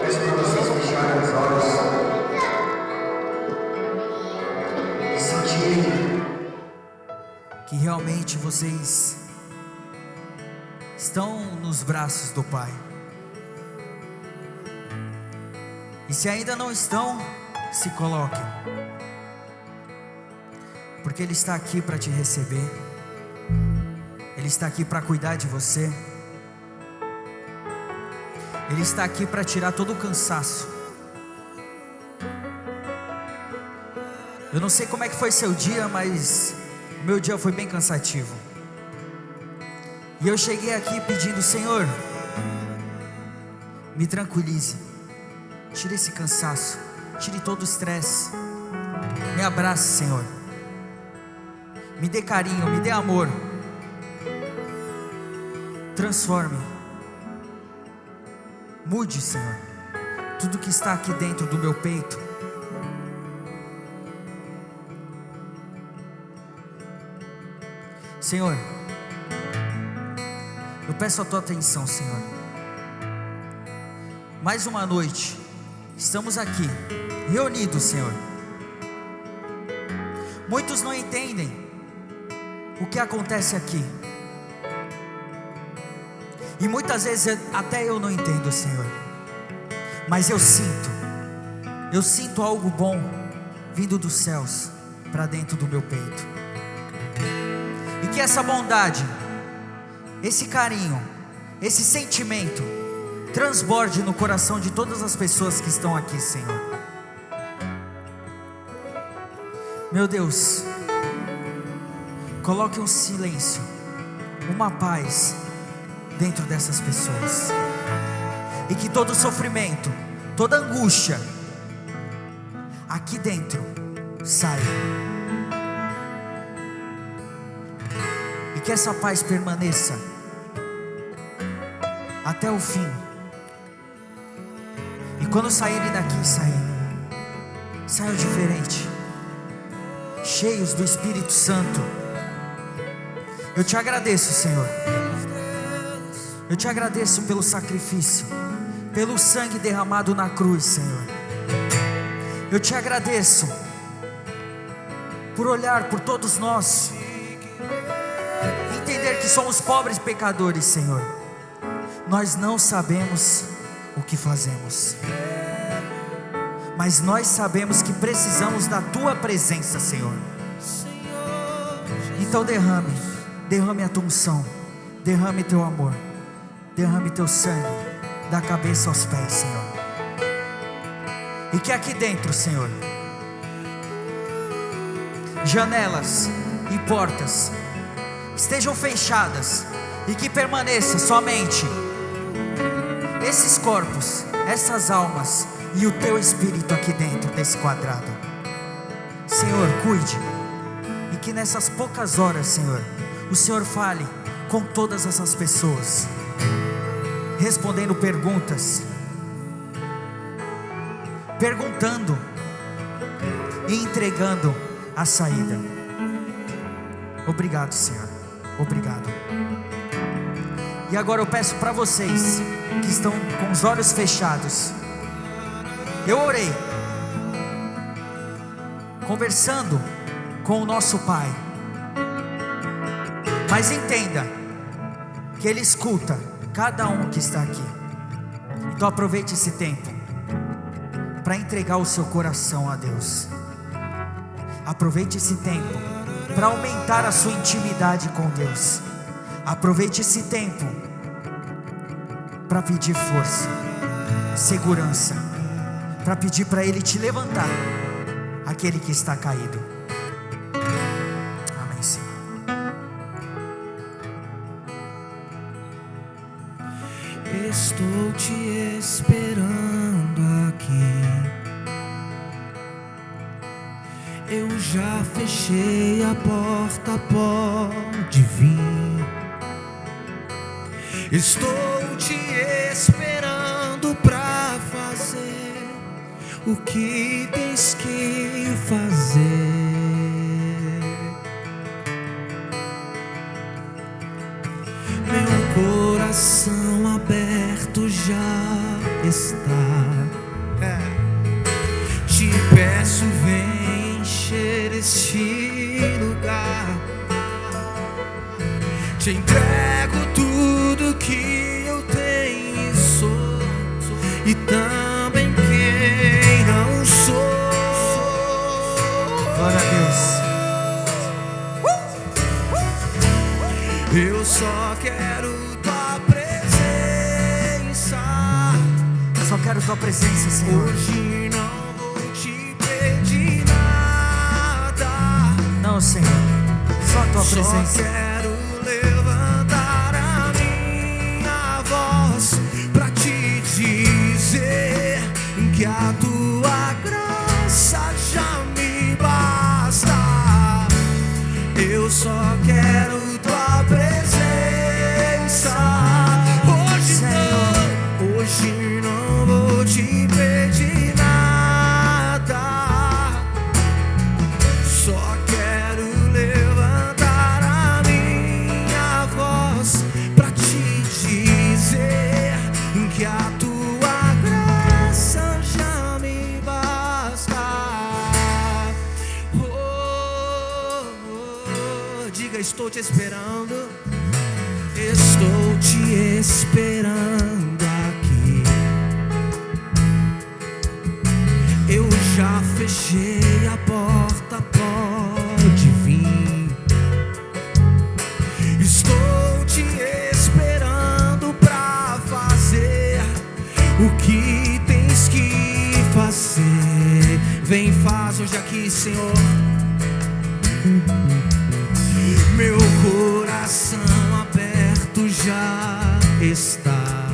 Peço para vocês fecharem os olhos e sentirem que realmente vocês estão nos braços do Pai. E se ainda não estão, se coloquem, porque Ele está aqui para te receber, Ele está aqui para cuidar de você, Ele está aqui para tirar todo o cansaço. Eu não sei como é que foi seu dia, mas o meu dia foi bem cansativo. E eu cheguei aqui pedindo: Senhor, me tranquilize, tire esse cansaço, tire todo o estresse, me abrace, Senhor, me dê carinho, me dê amor, transforme, mude, Senhor, tudo que está aqui dentro do meu peito. Senhor, eu peço a tua atenção, Senhor. Mais uma noite, estamos aqui, reunidos, Senhor. Muitos não entendem o que acontece aqui, e muitas vezes até eu não entendo, Senhor. Mas eu sinto algo bom vindo dos céus para dentro do meu peito. E que essa bondade, esse carinho, esse sentimento transborde no coração de todas as pessoas que estão aqui, Senhor. Meu Deus, coloque um silêncio, uma paz dentro dessas pessoas, e que todo sofrimento, toda angústia aqui dentro saia, e que essa paz permaneça até o fim. E quando saírem daqui, saiam diferente, cheios do Espírito Santo. Eu te agradeço, Senhor. Eu te agradeço pelo sacrifício, pelo sangue derramado na cruz, Senhor. Eu te agradeço por olhar por todos nós, entender que somos pobres pecadores, Senhor. Nós não sabemos o que fazemos, mas nós sabemos que precisamos da tua presença, Senhor. Então derrame a tua unção, derrame teu amor, derrame teu sangue, da cabeça aos pés, Senhor. E que aqui dentro, Senhor, janelas e portas estejam fechadas, e que permaneça somente esses corpos, essas almas e o teu Espírito aqui dentro desse quadrado. Senhor, cuide, e que nessas poucas horas, Senhor, o Senhor fale com todas essas pessoas, respondendo perguntas, perguntando e entregando a saída. Obrigado, Senhor, obrigado. E agora eu peço para vocês que estão com os olhos fechados, eu orei, conversando com o nosso Pai, mas entenda que Ele escuta cada um que está aqui. Então aproveite esse tempo para entregar o seu coração a Deus. Aproveite esse tempo para aumentar a sua intimidade com Deus. Aproveite esse tempo para pedir força, segurança, para pedir para Ele te levantar, aquele que está caído. Amém, Senhor. Estou te esperando aqui. Eu já fechei a porta, pode vir. Estou te esperando pra fazer o que tens que fazer. coração aberto já está. Te peço, vem encher este lugar. Te entrego tudo que eu tenho e sou, e também quem não sou. Glória a Deus. Eu só quero tua presença. Só quero tua presença, Senhor. Hoje não vou te pedir nada. Não, Senhor, só tua presença. Só quero levantar a minha voz pra te dizer que a tua graça já me basta. Eu só quero tua presença. Hoje não vou te pedir nada. Só quero levantar a minha voz pra te dizer que a tua graça já me basta. Diga, estou te esperando. Estou te esperando aqui. Eu já fechei a porta, pode vir. Estou te esperando pra fazer o que tens que fazer. Vem, faz hoje aqui, Senhor. Meu coração aberto já está.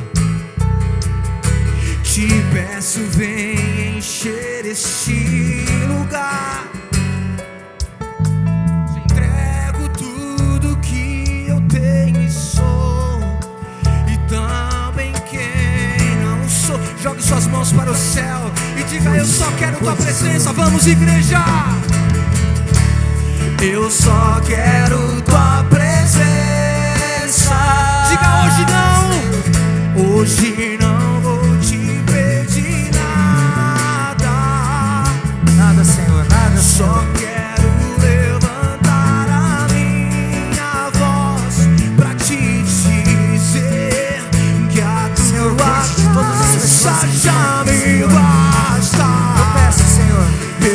Te peço, vem encher este lugar. Te entrego tudo que eu tenho e sou, e também quem não sou. Jogue suas mãos para o céu e diga: eu só quero tua presença. Vamos, igreja. Eu só quero tua presença. Diga: hoje não. Hoje não vou te pedir nada. Nada, Senhor, nada, Senhor. Só quero levantar a minha voz pra te dizer que a tua graça já me basta. Eu peço, Senhor,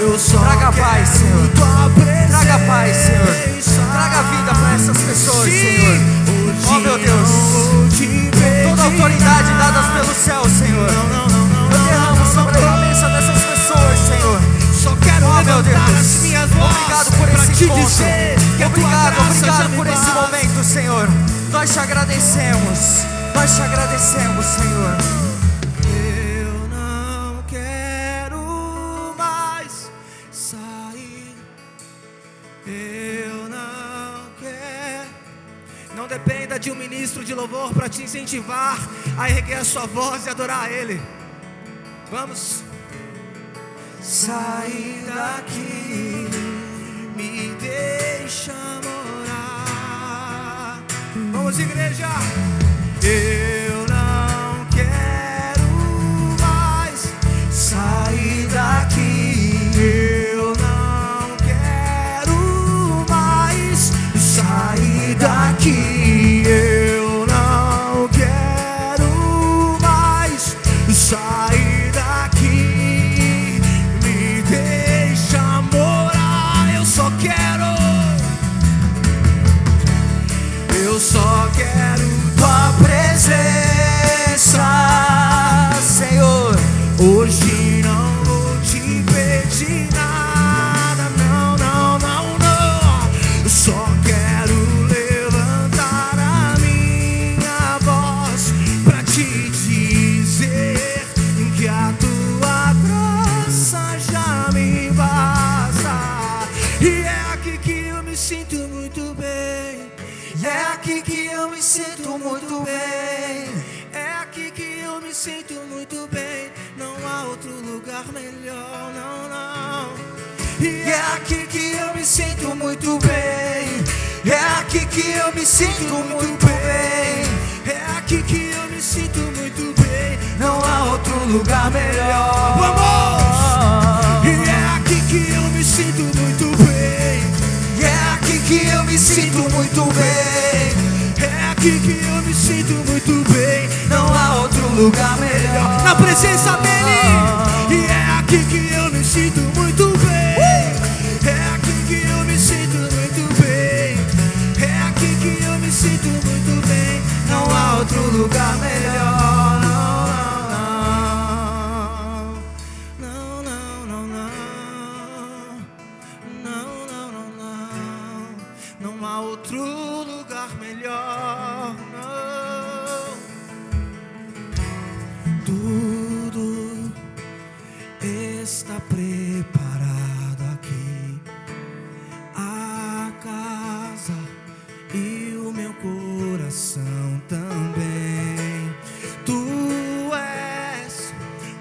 Eu só traga paz, quero Senhor. tua presença. Traga paz, Senhor. Traga vida para essas pessoas, Senhor. Oh, meu Deus, toda a autoridade dada pelo céu, Senhor, derrama sobre a cabeça dessas pessoas, Senhor. Só quero Oh, meu levantar Deus, as minhas vozes obrigado por pra esse te encontro. dizer que a tua Obrigado, graça já obrigado me por esse basta. momento, Senhor. Nós te agradecemos. Nós te agradecemos, Senhor. Eu não quero mais sair. Eu não quero. Não dependa de um ministro de louvor para te incentivar a erguer a sua voz e adorar a Ele. Vamos. Sair daqui, me deixa morar. Vamos, igreja. Eu não quero mais sair daqui. Eu não quero mais sair daqui. Eu não quero mais sair daqui. Me deixa morar. Eu só quero tua presença, Senhor. Hoje não vou te pedir nada, não, não, não, não. Eu só quero levantar a minha voz pra te dizer que a tua graça já me basta. E é aqui que eu me sinto muito bem. É aqui que eu me sinto muito bem. É aqui que eu me sinto muito bem. Não há outro lugar melhor, não, não. E é aqui que eu me sinto muito bem. É aqui que eu me sinto muito bem. É aqui lugar melhor. Vamos! E é aqui que eu me sinto muito bem. E é aqui que eu me sinto muito bem. É aqui que eu me sinto muito bem. Não há outro lugar melhor. Na presença dele. E é aqui que eu me sinto muito bem. É aqui que eu me sinto muito bem. É aqui que eu me sinto muito bem. Não há outro lugar melhor. Não, não, não, não. Não, não, não, não. Não há outro lugar melhor. Não. Tudo está preparado aqui. A casa e o meu coração também. Tu és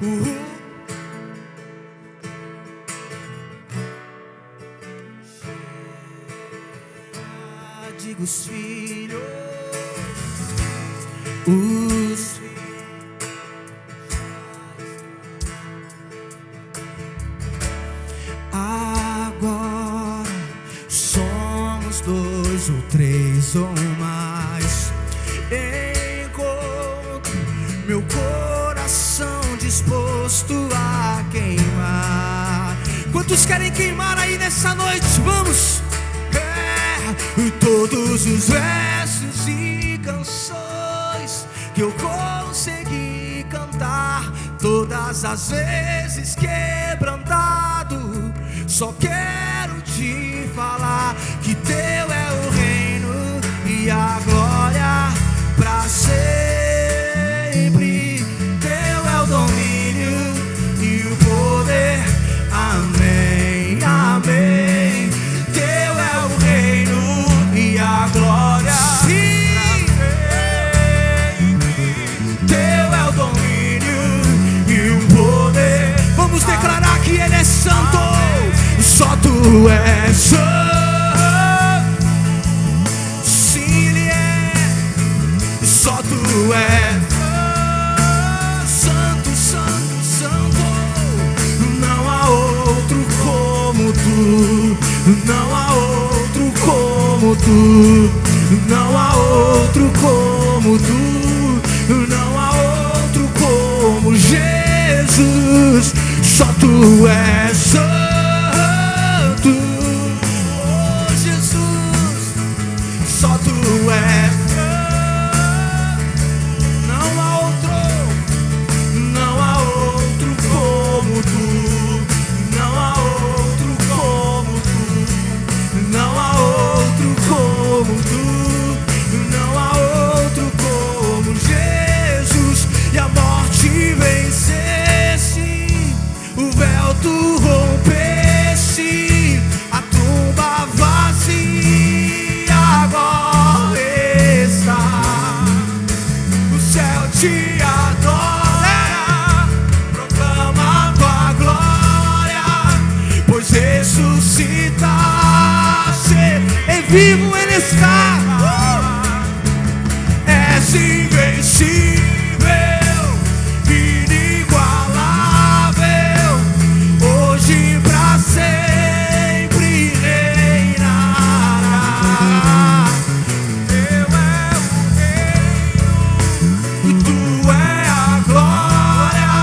o digo os filhos, os filhos. Agora somos dois ou três ou mais. Encontro meu coração disposto a queimar. Quantos querem queimar aí nessa noite? Vamos! Todos os versos e canções que eu consegui cantar, todas as vezes quebrantado, só quero te falar que teu é o reino e a glória pra sempre. Teu é o domínio e o poder. Amém, amém. Teu é o reino e a glória. Sim. Teu é o domínio e o poder. Vamos declarar que Ele é santo. Só Tu és santo. Sim, Ele é. Só Tu és santo, santo, santo. Não há outro como Tu. Não há outro como Tu. Não há outro como Tu. Não há outro como Jesus. Só Tu és santo. Oh, Jesus. Só Tu és santo. Não há outro. Não há outro como Tu. Não há outro como Tu. Não há outro como Tu. Não há outro como Jesus. E a morte vencesse, o véu Tu rompesse, a tumba vazia agora está. O céu te adora, proclama Tua glória, pois ressuscitaste, e vivo Ele está. És invencível, inigualável, hoje pra sempre reinará. Teu é o reino, Tu é a glória,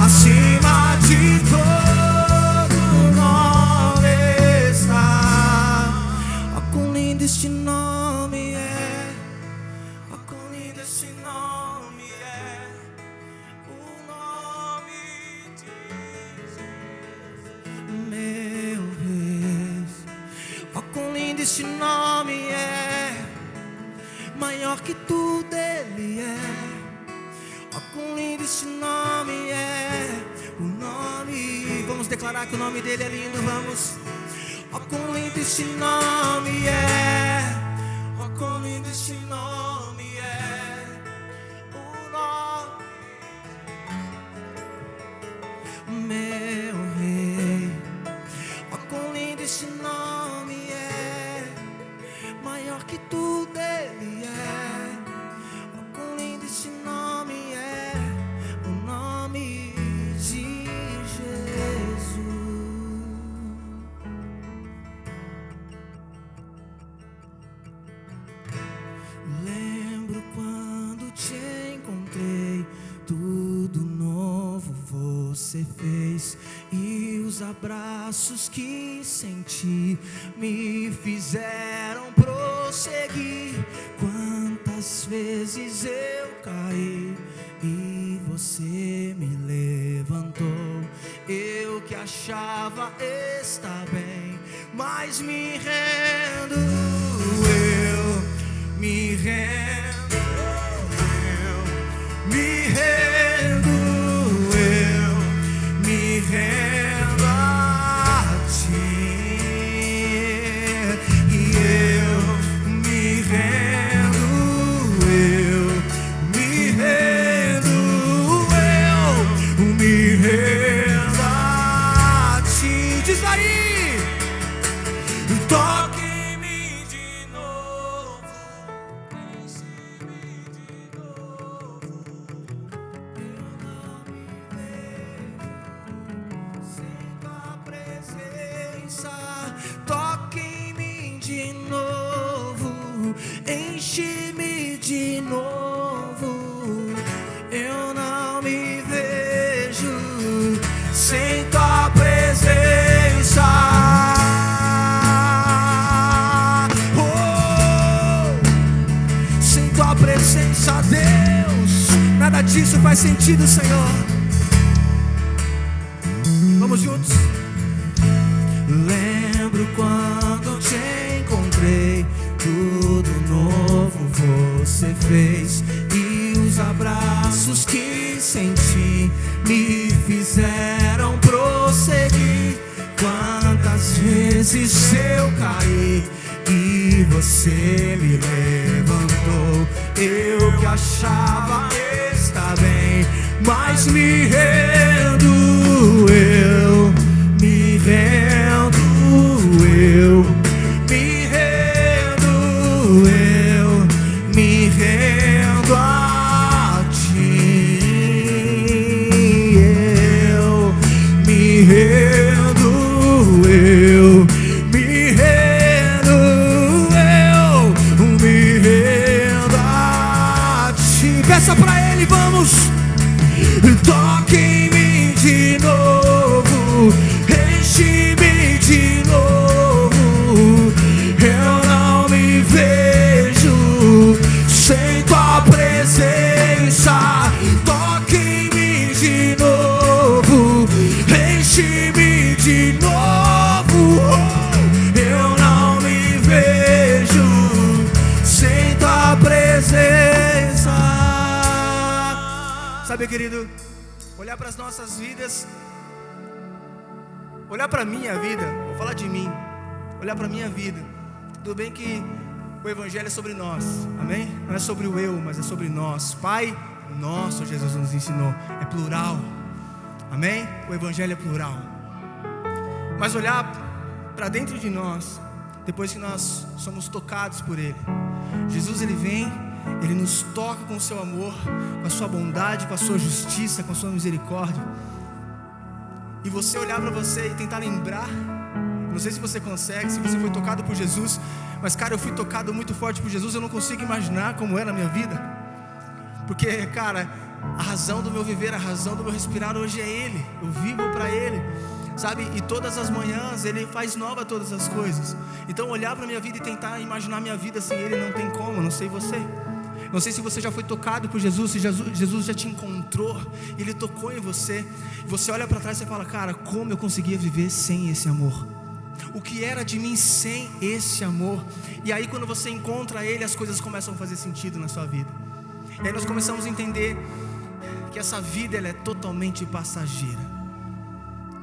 acima de todo nome está. Ó, quão lindo este nome é. Ó, quão lindo este nome é. O nome de Jesus, meu Rei. Ó, quão lindo este nome é. Maior que tudo Ele é. Ó, quão lindo este nome é. O nome. Vamos declarar que o nome dele é lindo, vamos. Ó, quão lindo este nome é. Ó, quão lindo este nome é. O nome, meu Rei. Ó, quão lindo este nome é. Maior que tudo Ele é. Ó, quão lindo este nome é. O nome abraços que senti me fizeram prosseguir. Quantas vezes eu caí e você me levantou. Eu que achava estar bem, mas me rendo, eu me rendo, eu me rendo, eu me rendo a ti, e eu me rendo, eu me rendo, eu me rendo a ti. Diz aí, toque em mim de novo, enche-me de novo. Eu não me vejo sem tua presença. Toque em mim de novo, enche-me de novo. Eu não me vejo sem tua presença. Sem tua presença, Deus, nada disso faz sentido, Senhor. Vamos juntos. Lembro quando te encontrei, tudo novo você fez, e os abraços que senti me fizeram prosseguir. Quantas vezes eu caí e você me levantou. Eu que achava estar bem, mas me rendo, eu me rendo, eu me rendo, eu me rendo a ti, eu me rendo, eu me rendo, eu me rendo a ti. Peça pra Ele, vamos. Toque em mim de novo, enche-me de novo. Eu não me vejo sem tua presença. Toque em mim de novo, enche-me de novo. Eu não me vejo sem tua presença. Sabe, querido, olhar para as nossas vidas, olhar para a minha vida, vou falar de mim, olhar para a minha vida. Tudo bem que o Evangelho é sobre nós, amém? Não é sobre o eu, mas é sobre nós. Pai nosso, Jesus nos ensinou, é plural, amém? O Evangelho é plural. Mas olhar para dentro de nós, depois que nós somos tocados por Ele, Jesus, Ele vem, Ele nos toca com o seu amor, com a sua bondade, com a sua justiça, com a sua misericórdia. E você olhar para você e tentar lembrar, não sei se você consegue, se você foi tocado por Jesus, mas cara, eu fui tocado muito forte por Jesus. Eu não consigo imaginar como era a minha vida, porque cara, a razão do meu viver, a razão do meu respirar hoje é Ele. Eu vivo para Ele, sabe? E todas as manhãs Ele faz nova todas as coisas. Então olhar para a minha vida e tentar imaginar a minha vida sem Ele não tem como. Não sei você, não sei se você já foi tocado por Jesus, se Jesus já te encontrou, Ele tocou em você. Você olha para trás e você fala, cara, como eu conseguia viver sem esse amor? O que era de mim sem esse amor? E aí quando você encontra Ele, as coisas começam a fazer sentido na sua vida. E aí nós começamos a entender que essa vida, ela é totalmente passageira.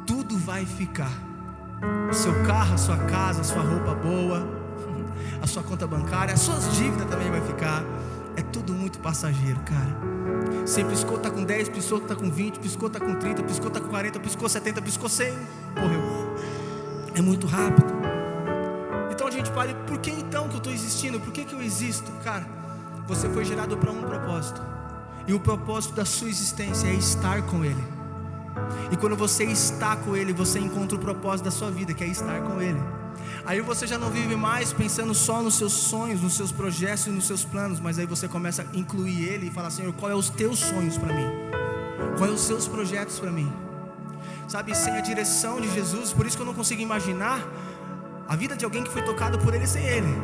Tudo vai ficar. O seu carro, a sua casa, a sua roupa boa, a sua conta bancária, as suas dívidas também vai ficar. É tudo muito passageiro, cara. Você piscou, tá com 10, piscou, tá com 20, piscou, tá com 30, piscou, tá com 40, piscou 70, piscou 100, morreu. É muito rápido. Então a gente para, por que então que eu estou existindo? Por que eu existo? Cara, você foi gerado para um propósito. E o propósito da sua existência é estar com Ele. E quando você está com Ele, você encontra o propósito da sua vida, que é estar com Ele. Aí você já não vive mais pensando só nos seus sonhos, nos seus projetos e nos seus planos, mas aí você começa a incluir Ele e falar, Senhor, qual é os teus sonhos para mim? Quais são os seus projetos para mim? sabe, sem a direção de Jesus. Por isso que eu não consigo imaginar a vida de alguém que foi tocado por Ele sem Ele,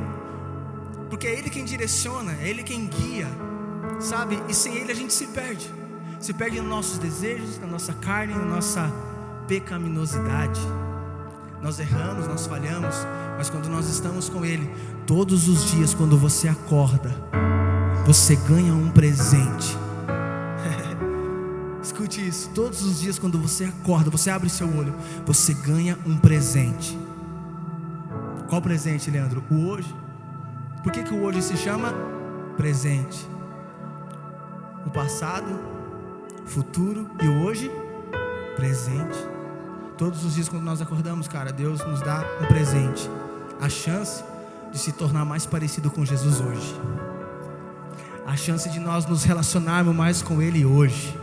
porque é Ele quem direciona, é Ele quem guia, sabe, e sem Ele a gente se perde nos nossos desejos, na nossa carne, na nossa pecaminosidade. Nós erramos, nós falhamos, mas quando nós estamos com Ele, todos os dias quando você acorda, você ganha um presente. Escute isso, todos os dias quando você acorda, você abre seu olho, você ganha um presente. Qual presente, Leandro? O hoje. Por que o hoje se chama presente? O passado, futuro e o hoje, presente. Todos os dias quando nós acordamos, cara, Deus nos dá um presente, a chance de se tornar mais parecido com Jesus hoje, a chance de nós nos relacionarmos mais com Ele hoje.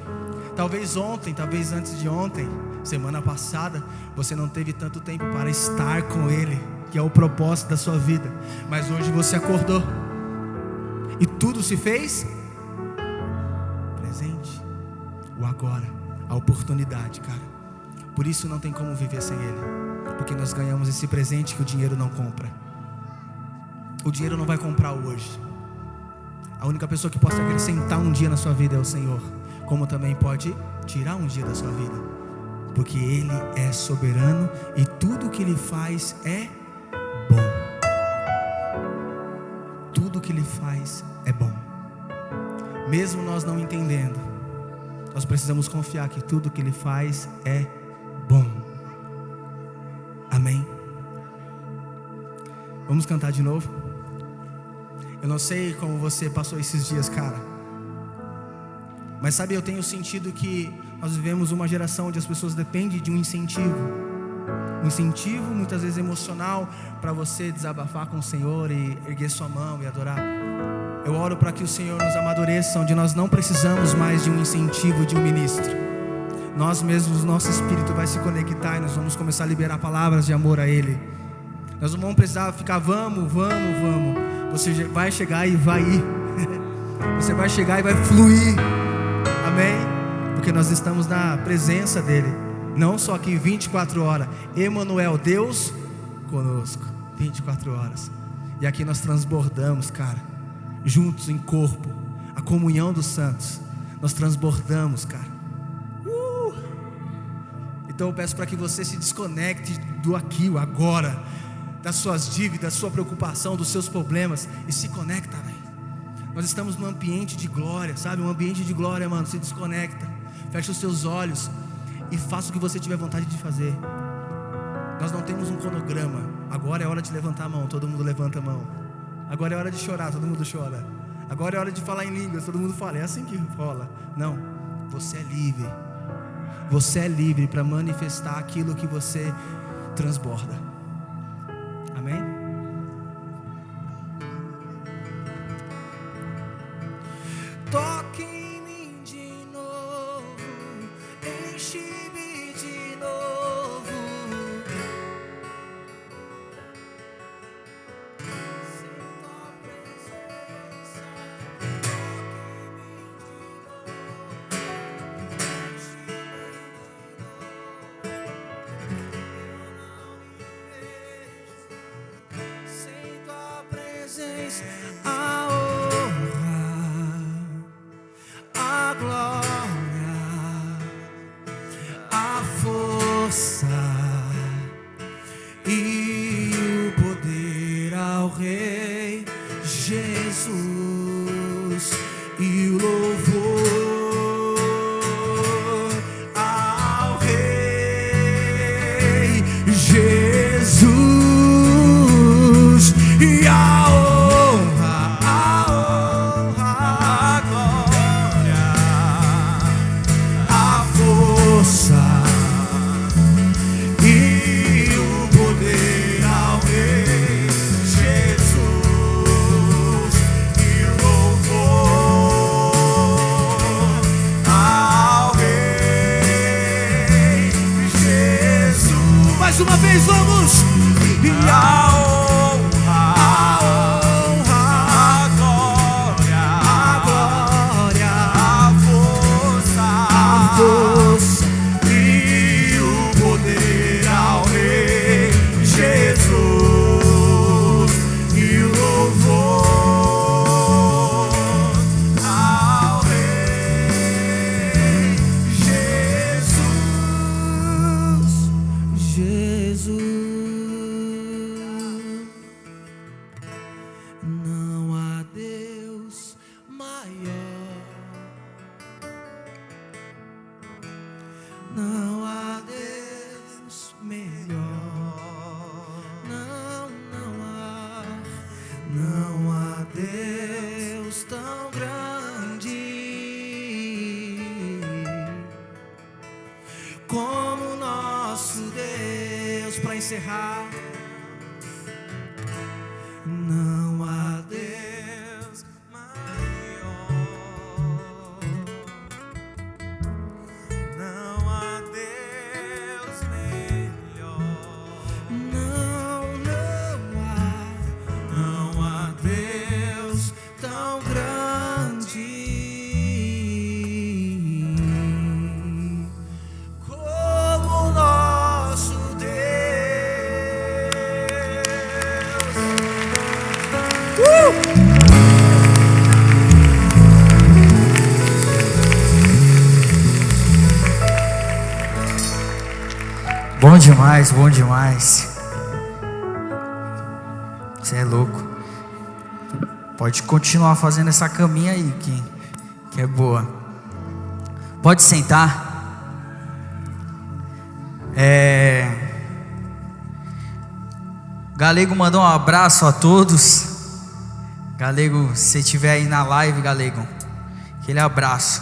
Talvez ontem, talvez antes de ontem, semana passada, você não teve tanto tempo para estar com Ele, que é o propósito da sua vida, mas hoje você acordou e tudo se fez presente, o agora, a oportunidade, cara. Por isso não tem como viver sem Ele, porque nós ganhamos esse presente que o dinheiro não compra. O dinheiro não vai comprar o hoje. A única pessoa que pode acrescentar um dia na sua vida é o Senhor, como também pode tirar um dia da sua vida, porque Ele é soberano e tudo que Ele faz é bom. Tudo que Ele faz é bom. Mesmo nós não entendendo, nós precisamos confiar que tudo que Ele faz é bom. Amém? Vamos cantar de novo? Eu não sei como você passou esses dias, cara, mas sabe, eu tenho sentido que nós vivemos uma geração onde as pessoas dependem de um incentivo muitas vezes emocional, para você desabafar com o Senhor e erguer sua mão e adorar. Eu oro para que o Senhor nos amadureça, onde nós não precisamos mais de um incentivo de um ministro. Nós mesmos, nosso espírito vai se conectar e nós vamos começar a liberar palavras de amor a Ele. Nós não vamos precisar ficar vamos. Você vai chegar e vai ir. Você vai chegar e vai fluir. Amém? Porque nós estamos na presença dEle, não só aqui 24 horas. Emanuel, Deus conosco, 24 horas. E aqui nós transbordamos, cara, juntos em corpo, a comunhão dos santos. Nós transbordamos, cara. Então eu peço para que você se desconecte do aqui, o agora, das suas dívidas, da sua preocupação, dos seus problemas, e se conecta, velho. Nós estamos num ambiente de glória, sabe? Um ambiente de glória, mano. Se desconecta, fecha os seus olhos e faça o que você tiver vontade de fazer. Nós não temos um cronograma. Agora é hora de levantar a mão, todo mundo levanta a mão. Agora é hora de chorar, todo mundo chora. Agora é hora de falar em línguas, todo mundo fala. É assim que rola. Não, você é livre. Você é livre para manifestar aquilo que você transborda. Amém? Toque em mim de novo, enche-me de novo. Sem tua presença, toque em mim de novo, enche-me a honra, a glória, a força e o poder ao Rei Jesus e o louvor ao Rei Jesus e a uma vez, vamos! E a honra, a glória, a força e o encerrar. Não há Deus maior, não há Deus melhor, não há Deus tão grande como o nosso Deus. Bom demais, bom demais. Você é louco. Pode continuar fazendo essa caminha aí, que é boa. Pode sentar. Galego mandou um abraço a todos. Galego, se você estiver aí na live, Galego, aquele abraço.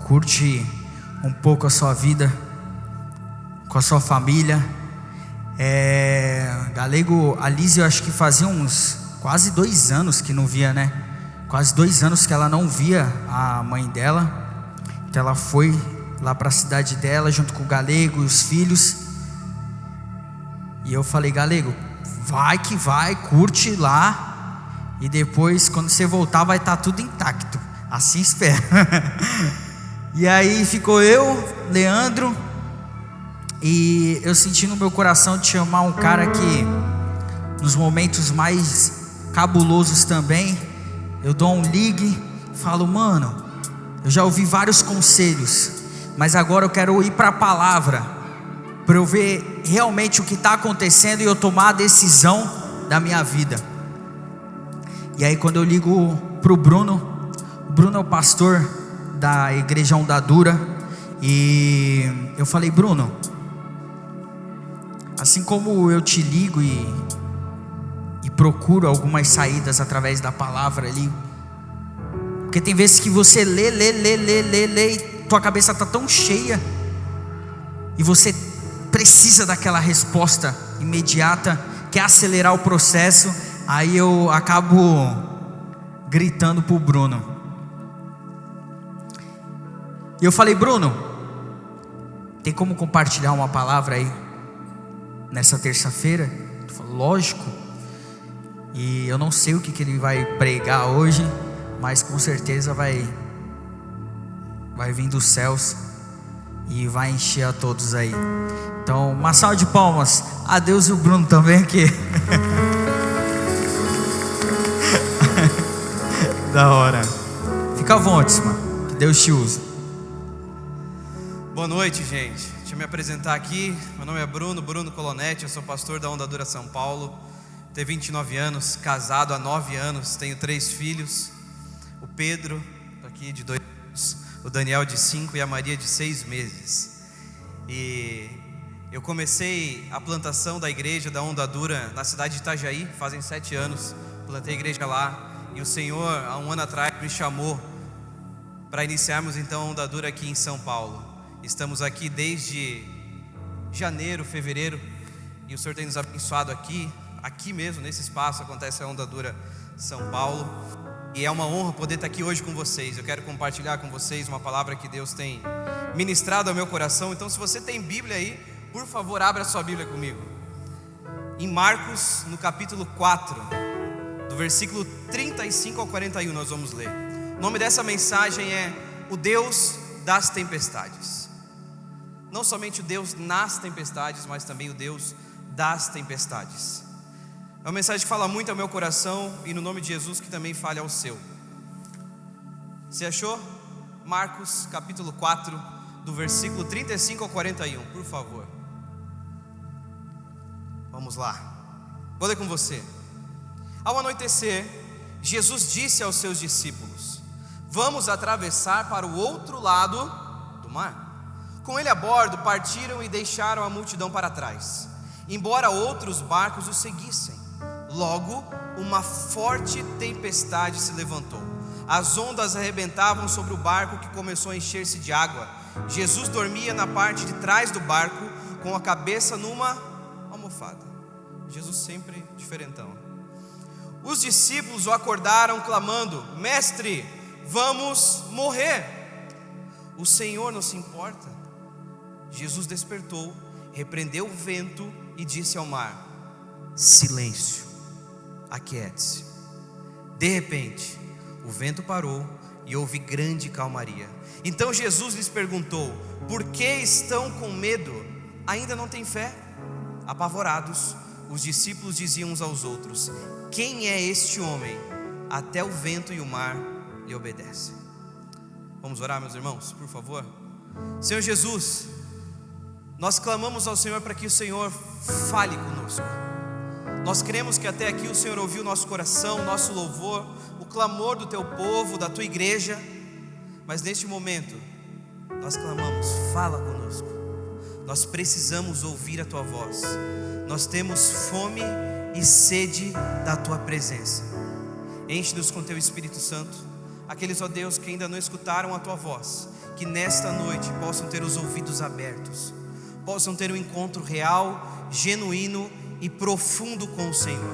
Curte um pouco a sua vida com a sua família. Galego, a Liz, eu acho que fazia uns quase 2 anos que não via, né? Quase 2 anos que ela não via a mãe dela. Então ela foi lá para a cidade dela junto com o Galego e os filhos. E eu falei: Galego, vai que vai, curte lá. E depois, quando você voltar, vai estar tudo intacto. Assim espero. E aí ficou eu, Leandro. E eu senti no meu coração de chamar um cara que, nos momentos mais cabulosos também, eu dou um ligue, falo: mano, eu já ouvi vários conselhos, mas agora eu quero ir para a palavra, para eu ver realmente o que está acontecendo e eu tomar a decisão da minha vida. E aí quando eu ligo para o Bruno é o pastor da igreja Ondadura, e eu falei: Bruno, assim como eu te ligo e procuro algumas saídas através da palavra ali, porque tem vezes que você lê e tua cabeça está tão cheia e você precisa daquela resposta imediata, quer acelerar o processo. Aí eu acabo gritando para o Bruno. E eu falei: Bruno, tem como compartilhar uma palavra aí nessa terça-feira? Ele falou: lógico. E eu não sei o que ele vai pregar hoje, mas com certeza vai vir dos céus e vai encher a todos aí. Então, uma salva de palmas a Deus e o Bruno também aqui. Da hora. Fica à vontade, mano. Que Deus te use. Boa noite, gente. Deixa eu me apresentar aqui. Meu nome é Bruno Colonetti. Eu sou pastor da Ondadura São Paulo. Tenho 29 anos, casado há 9 anos. Tenho 3 filhos. O Pedro, aqui de 2 anos. O Daniel de 5 e a Maria de 6 meses. E eu comecei a plantação da igreja da Ondadura na cidade de Itajaí. Fazem 7 anos. Plantei a igreja lá. E o Senhor, há 1 ano atrás, me chamou para iniciarmos então a Ondadura aqui em São Paulo. Estamos aqui desde janeiro, fevereiro, e o Senhor tem nos abençoado aqui mesmo, nesse espaço, acontece a Ondadura São Paulo. E é uma honra poder estar aqui hoje com vocês. Eu quero compartilhar com vocês uma palavra que Deus tem ministrado ao meu coração. Então, se você tem Bíblia aí, por favor, abra a sua Bíblia comigo. Em Marcos, no capítulo 4. Do versículo 35 ao 41 nós vamos ler. O nome dessa mensagem é O Deus das Tempestades. Não somente o Deus nas tempestades, mas também o Deus das tempestades. É uma mensagem que fala muito ao meu coração, e no nome de Jesus que também fale ao seu. Você achou? Marcos capítulo 4, do versículo 35 ao 41, por favor. Vamos lá. Vou ler com você. Ao anoitecer, Jesus disse aos seus discípulos: vamos atravessar para o outro lado do mar. Com ele a bordo, partiram e deixaram a multidão para trás, embora outros barcos os seguissem. Logo, uma forte tempestade se levantou. As ondas arrebentavam sobre o barco, que começou a encher-se de água. Jesus dormia na parte de trás do barco, com a cabeça numa almofada. almofada. Jesus sempre diferentão. Os discípulos o acordaram clamando: Mestre, vamos morrer. O Senhor não se importa? Jesus despertou, repreendeu o vento e disse ao mar: silêncio, aquiete-se. De repente, o vento parou e houve grande calmaria. Então Jesus lhes perguntou: por que estão com medo? Ainda não têm fé? Apavorados, os discípulos diziam uns aos outros: quem é este homem? Até o vento e o mar lhe obedecem. Vamos orar, meus irmãos, por favor. Senhor Jesus, nós clamamos ao Senhor para que o Senhor fale conosco. Nós cremos que até aqui o Senhor ouviu nosso coração, nosso louvor, o clamor do teu povo, da tua igreja. Mas neste momento nós clamamos: fala conosco. Nós precisamos ouvir a tua voz. Nós temos fome e sede da tua presença. Enche-nos com teu Espírito Santo. Aqueles, ó Deus, que ainda não escutaram a tua voz, que nesta noite possam ter os ouvidos abertos, possam ter um encontro real, genuíno e profundo com o Senhor.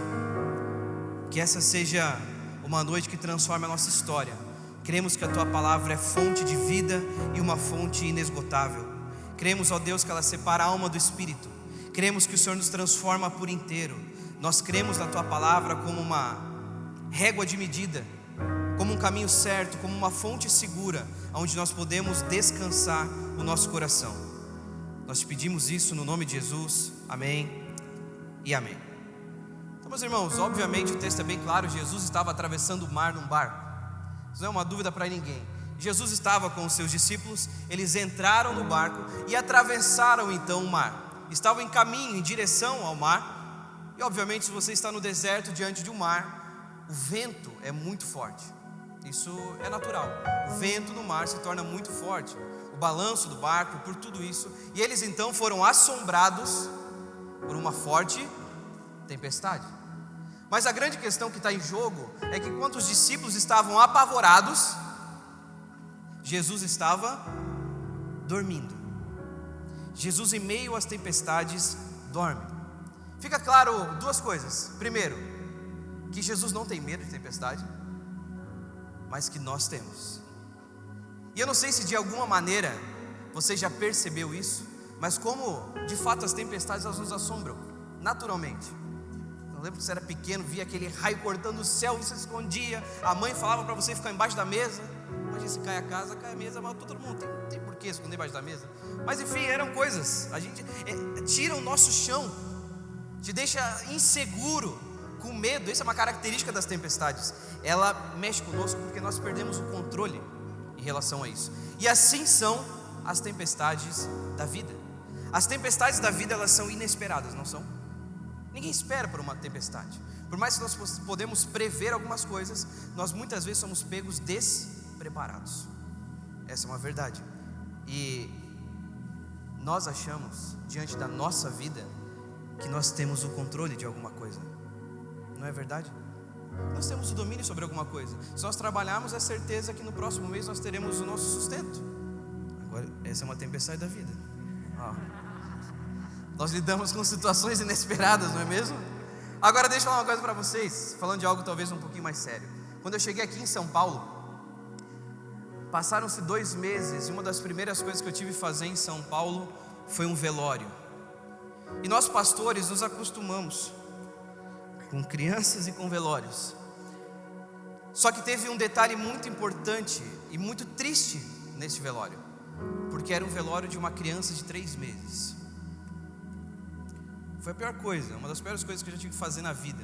Que essa seja uma noite que transforme a nossa história. Cremos que a tua palavra é fonte de vida e uma fonte inesgotável. Cremos, ó Deus, que ela separa a alma do espírito. Cremos que o Senhor nos transforma por inteiro. Nós cremos na tua palavra como uma régua de medida, como um caminho certo, como uma fonte segura, onde nós podemos descansar o nosso coração. Nós te pedimos isso no nome de Jesus. Amém e amém. Então, meus irmãos, obviamente o texto é bem claro. Jesus estava atravessando o mar num barco. Isso não é uma dúvida para ninguém. Jesus estava com os seus discípulos. Eles entraram no barco e atravessaram então o mar. Estavam em caminho, em direção ao mar. E obviamente, se você está no deserto diante de um mar, o vento é muito forte. Isso é natural. O vento no mar se torna muito forte, o balanço do barco, por tudo isso. E eles então foram assombrados por uma forte tempestade. Mas a grande questão que está em jogo é que enquanto os discípulos estavam apavorados, Jesus estava dormindo. Jesus, em meio às tempestades, dorme. Fica claro duas coisas. Primeiro, que Jesus não tem medo de tempestade, mas que nós temos. E eu não sei se de alguma maneira você já percebeu isso, mas como de fato as tempestades, elas nos assombram naturalmente. Eu lembro que você era pequeno, via aquele raio cortando o céu, você se escondia, a mãe falava para você ficar embaixo da mesa. Imagina se cai a casa, cai a mesa, mas todo mundo tem por que esconder embaixo da mesa. Mas enfim, eram coisas, a gente tira o nosso chão, te deixa inseguro, com medo. Isso é uma característica das tempestades. Ela mexe conosco porque nós perdemos o controle em relação a isso. E assim são as tempestades da vida. As tempestades da vida, elas são inesperadas, não são? Ninguém espera por uma tempestade. Por mais que nós podemos prever algumas coisas, nós muitas vezes somos pegos despreparados. Essa é uma verdade. E nós achamos, diante da nossa vida, que nós temos o controle de alguma coisa. Não é verdade? Nós temos o domínio sobre alguma coisa. Se nós trabalharmos, é certeza que no próximo mês nós teremos o nosso sustento. Agora, essa é uma tempestade da vida. Nós lidamos com situações inesperadas, não é mesmo? Agora deixa eu falar uma coisa para vocês, falando de algo talvez um pouquinho mais sério. Quando eu cheguei aqui em São Paulo, passaram-se 2 meses, e uma das primeiras coisas que eu tive que fazer em São Paulo foi um velório. E nós pastores nos acostumamos com crianças e com velórios. Só que teve um detalhe muito importante e muito triste nesse velório, porque era um velório de uma criança de 3 meses. Foi a pior coisa, uma das piores coisas que eu já tive que fazer na vida,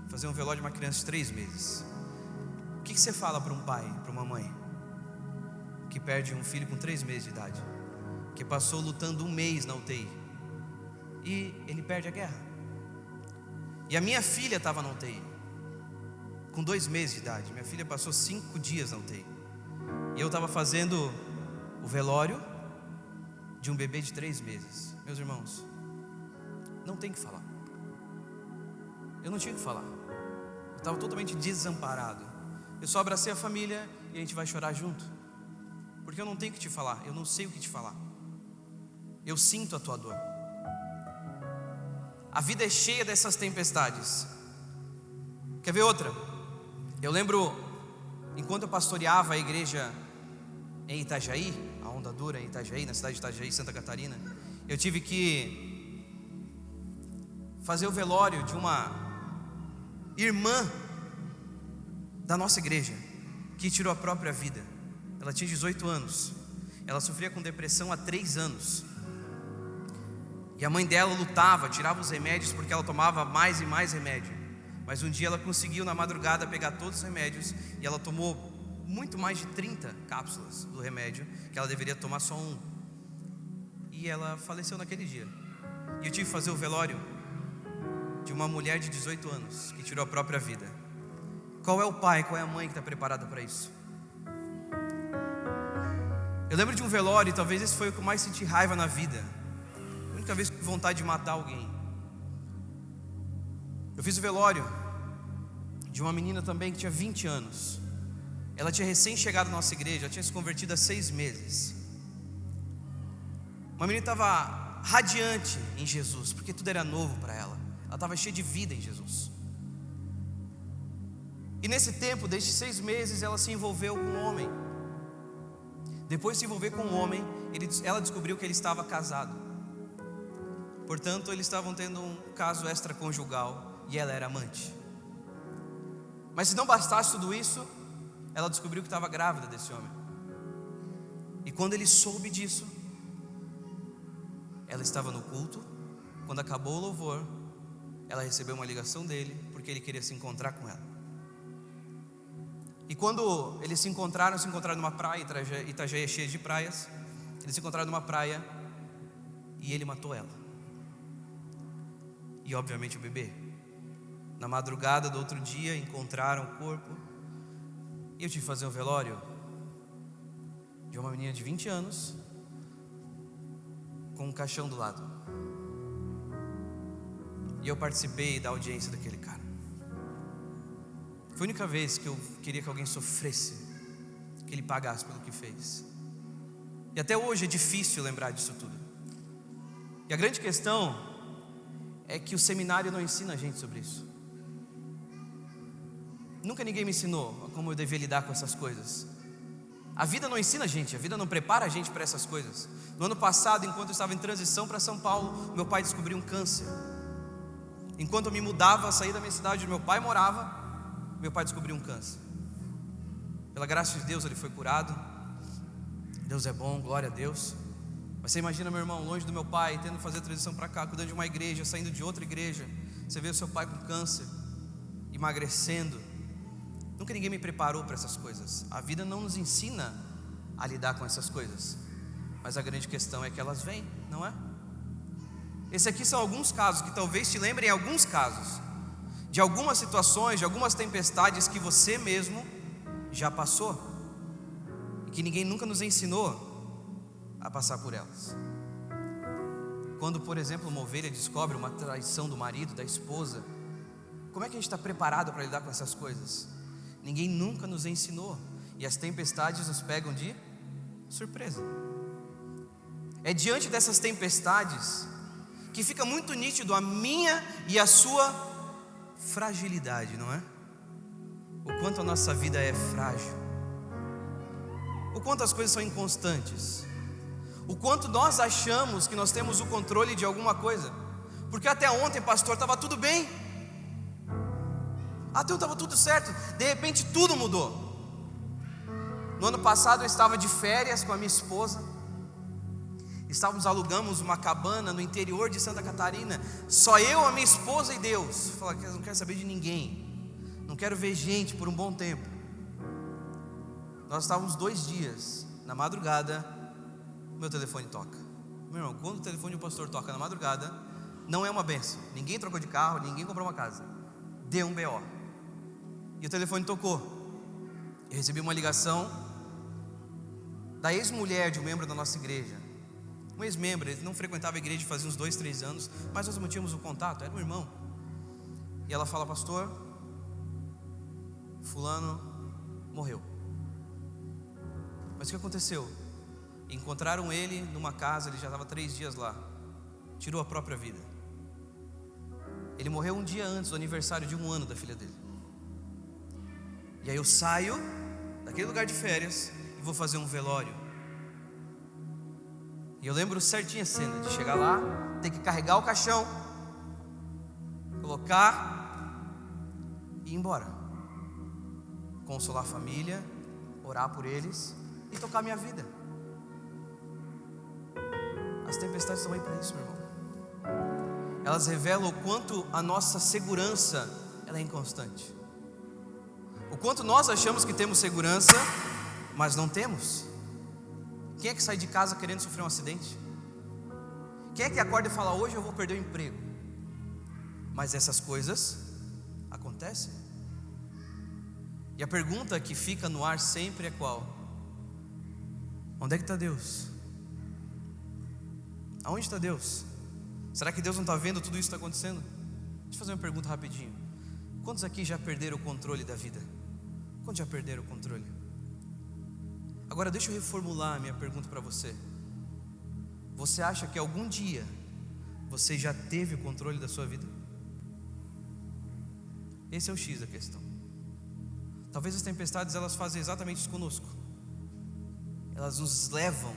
fazer um velório de uma criança de 3 meses. O que você fala para um pai, para uma mãe que perde um filho com 3 meses de idade, que passou lutando 1 mês na UTI, e ele perde a guerra? E a minha filha estava na UTI com 2 meses de idade. Minha filha passou 5 dias na UTI, e eu estava fazendo o velório de um bebê de 3 meses. Meus irmãos, não tem o que falar. Eu não tinha o que falar. Eu estava totalmente desamparado. Eu só abracei a família e a gente vai chorar junto, porque eu não tenho o que te falar. Eu não sei o que te falar. Eu sinto a tua dor. A vida é cheia dessas tempestades. Quer ver outra? Eu lembro, enquanto eu pastoreava a igreja em Itajaí, a Onda Dura em Itajaí, na cidade de Itajaí, Santa Catarina, eu tive que fazer o velório de uma irmã da nossa igreja, que tirou a própria vida. Ela tinha 18 anos, ela sofria com depressão há 3 anos, e a mãe dela lutava, tirava os remédios, porque ela tomava mais e mais remédio. Mas um dia ela conseguiu na madrugada pegar todos os remédios, e ela tomou muito mais de 30 cápsulas do remédio, que ela deveria tomar só um, e ela faleceu naquele dia. E eu tive que fazer o velório de uma mulher de 18 anos, que tirou a própria vida. Qual é o pai, qual é a mãe que está preparada para isso? Eu lembro de um velório, e talvez esse foi o que eu mais senti raiva na vida. A única vez que tive vontade de matar alguém. Eu fiz o velório de uma menina também que tinha 20 anos. Ela tinha recém chegado na nossa igreja, ela tinha se convertido há 6 meses. Uma menina estava radiante em Jesus, porque tudo era novo para ela. Ela estava cheia de vida em Jesus. E nesse tempo, desde 6 meses, ela se envolveu com um homem. Depois de se envolver com um homem, ela descobriu que ele estava casado. Portanto, eles estavam tendo um caso extraconjugal, e ela era amante. Mas se não bastasse tudo isso, ela descobriu que estava grávida desse homem. E quando ele soube disso, ela estava no culto. Quando acabou o louvor, ela recebeu uma ligação dele, porque ele queria se encontrar com ela. E quando eles se encontraram numa praia. Itajaí é cheia de praias. Eles se encontraram numa praia, e ele matou ela. E obviamente o bebê. Na madrugada do outro dia, encontraram o corpo. E eu tive que fazer um velório de uma menina de 20 anos, com um caixão do lado. E eu participei da audiência daquele cara. Foi a única vez que eu queria que alguém sofresse, que ele pagasse pelo que fez. E até hoje é difícil lembrar disso tudo. E a grande questão é que o seminário não ensina a gente sobre isso. Nunca ninguém me ensinou como eu devia lidar com essas coisas. A vida não ensina a gente, a vida não prepara a gente para essas coisas. No ano passado, enquanto eu estava em transição para São Paulo, meu pai descobriu um câncer. Enquanto eu me mudava, saí da minha cidade onde meu pai morava, meu pai descobriu um câncer. Pela graça de Deus ele foi curado. Deus é bom, glória a Deus. Mas você imagina, meu irmão, longe do meu pai, tendo que fazer a transição para cá, cuidando de uma igreja, saindo de outra igreja. Você vê o seu pai com câncer, emagrecendo. Nunca ninguém me preparou para essas coisas. A vida não nos ensina a lidar com essas coisas. Mas a grande questão é que elas vêm, não é? Esses aqui são alguns casos que talvez te lembrem alguns casos, de algumas situações, de algumas tempestades que você mesmo já passou, e que ninguém nunca nos ensinou a passar por elas. Quando, por exemplo, uma ovelha descobre uma traição do marido, da esposa, como é que a gente está preparado para lidar com essas coisas? Ninguém nunca nos ensinou, e as tempestades nos pegam de surpresa. É diante dessas tempestades que fica muito nítido a minha e a sua fragilidade, não é? O quanto a nossa vida é frágil, o quanto as coisas são inconstantes, o quanto nós achamos que nós temos o controle de alguma coisa. Porque até ontem, pastor, estava tudo bem, até estava tudo certo. De repente tudo mudou. No ano passado eu estava de férias com a minha esposa. Alugamos uma cabana no interior de Santa Catarina. Só eu, a minha esposa e Deus. Falei, não quero saber de ninguém, não quero ver gente por um bom tempo. Nós estávamos 2 dias. Na madrugada, meu telefone toca. Meu irmão, quando o telefone do pastor toca na madrugada, não é uma bênção. Ninguém trocou de carro, ninguém comprou uma casa. Deu um BO. E o telefone tocou. Eu recebi uma ligação da ex-mulher de um membro da nossa igreja. Um ex-membro, ele não frequentava a igreja fazia uns 2, 3 anos, mas nós mantínhamos o contato, era um irmão. E ela fala, pastor, fulano morreu. Mas o que aconteceu? Encontraram ele numa casa, ele já estava 3 dias lá. Tirou a própria vida. Ele morreu um dia antes do aniversário de 1 ano da filha dele. E aí eu saio daquele lugar de férias e vou fazer um velório. E eu lembro certinho a cena de chegar lá, ter que carregar o caixão, colocar e ir embora, consolar a família, orar por eles e tocar minha vida. As tempestades estão aí para isso, meu irmão. Elas revelam o quanto a nossa segurança ela é inconstante, o quanto nós achamos que temos segurança, mas não temos. Quem é que sai de casa querendo sofrer um acidente? Quem é que acorda e fala: hoje eu vou perder o emprego? Mas essas coisas acontecem. E a pergunta que fica no ar sempre é qual? Onde é que está Deus? Aonde está Deus? Será que Deus não está vendo tudo isso que está acontecendo? Deixa eu fazer uma pergunta rapidinho. Quantos aqui já perderam o controle da vida? Quantos já perderam o controle? Agora deixa eu reformular a minha pergunta para você. Você acha que algum dia você já teve o controle da sua vida? Esse é o X da questão. Talvez as tempestades elas fazem exatamente isso conosco. Elas nos levam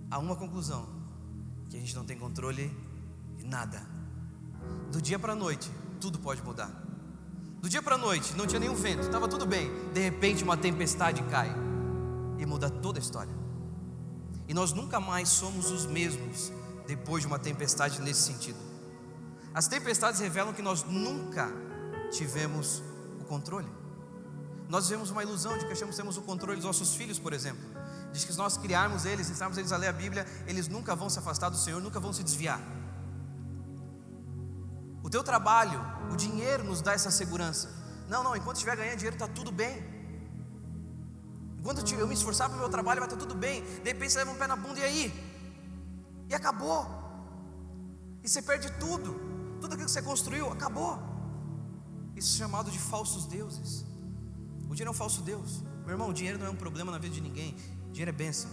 a uma conclusão: que a gente não tem controle de nada. Do dia para a noite, tudo pode mudar. Do dia para a noite, não tinha nenhum vento, estava tudo bem. De repente uma tempestade cai e muda toda a história. E nós nunca mais somos os mesmos depois de uma tempestade nesse sentido. As tempestades revelam que nós nunca tivemos o controle. Nós vivemos uma ilusão de que achamos que temos o controle dos nossos filhos, por exemplo. Diz que se nós criarmos eles, ensinarmos eles a ler a Bíblia, eles nunca vão se afastar do Senhor, nunca vão se desviar. O teu trabalho, o dinheiro nos dá essa segurança. Não, enquanto estiver ganhando dinheiro está tudo bem. Enquanto eu me esforçar para o meu trabalho vai estar tudo bem. De repente você leva um pé na bunda e aí? E acabou. E você perde tudo. Tudo aquilo que você construiu, acabou. Isso é chamado de falsos deuses. O dinheiro é um falso Deus. Meu irmão, o dinheiro não é um problema na vida de ninguém. Dinheiro é bênção.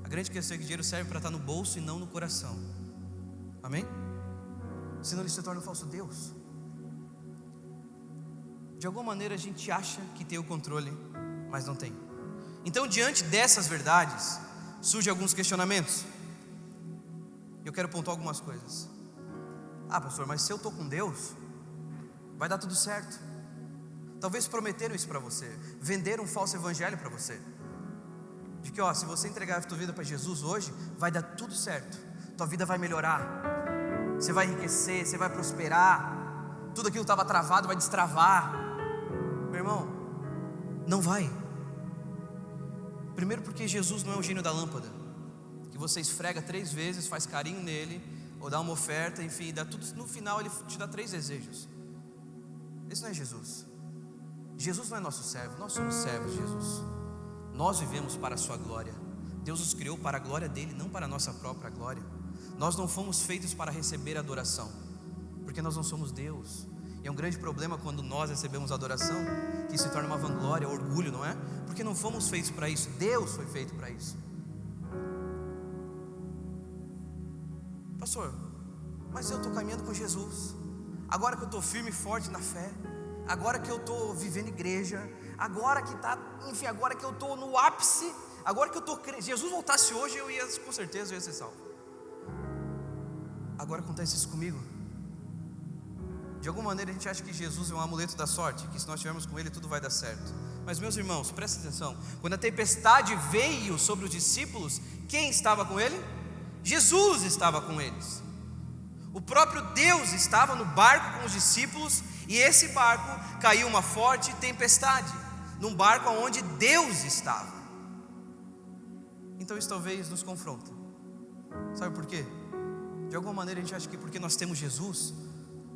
A grande questão é que o dinheiro serve para estar no bolso e não no coração. Amém? Senão ele se torna um falso Deus. De alguma maneira a gente acha que tem o controle, mas não tem. Então, diante dessas verdades, surgem alguns questionamentos. Eu quero pontuar algumas coisas. Pastor, mas se eu estou com Deus, vai dar tudo certo. Talvez prometeram isso para você, venderam um falso evangelho para você, de que se você entregar a tua vida para Jesus hoje, vai dar tudo certo, tua vida vai melhorar, você vai enriquecer, você vai prosperar, tudo aquilo que estava travado vai destravar. Meu irmão, não vai. Primeiro porque Jesus não é o gênio da lâmpada, que você esfrega 3 vezes, faz carinho nele, ou dá uma oferta, enfim, dá tudo, no final ele te dá 3 desejos. Esse não é Jesus. Jesus não é nosso servo, nós somos servos de Jesus. Nós vivemos para a sua glória. Deus nos criou para a glória dele, não para a nossa própria glória. Nós não fomos feitos para receber adoração, porque nós não somos Deus. E é um grande problema quando nós recebemos adoração, que se torna uma vanglória, orgulho, não é? Porque não fomos feitos para isso, Deus foi feito para isso. Pastor, mas eu estou caminhando com Jesus, agora que eu estou firme e forte na fé, agora que eu estou vivendo igreja, agora que agora que eu estou no ápice, agora que eu estou crendo, Jesus voltasse hoje, com certeza eu ia ser salvo. Agora acontece isso comigo. De alguma maneira a gente acha que Jesus é um amuleto da sorte, que se nós estivermos com ele tudo vai dar certo. Mas meus irmãos, prestem atenção, quando a tempestade veio sobre os discípulos, quem estava com ele? Jesus estava com eles. O próprio Deus estava no barco com os discípulos, e esse barco caiu uma forte tempestade, num barco onde Deus estava. Então isso talvez nos confronta. Sabe por quê? De alguma maneira a gente acha que porque nós temos Jesus,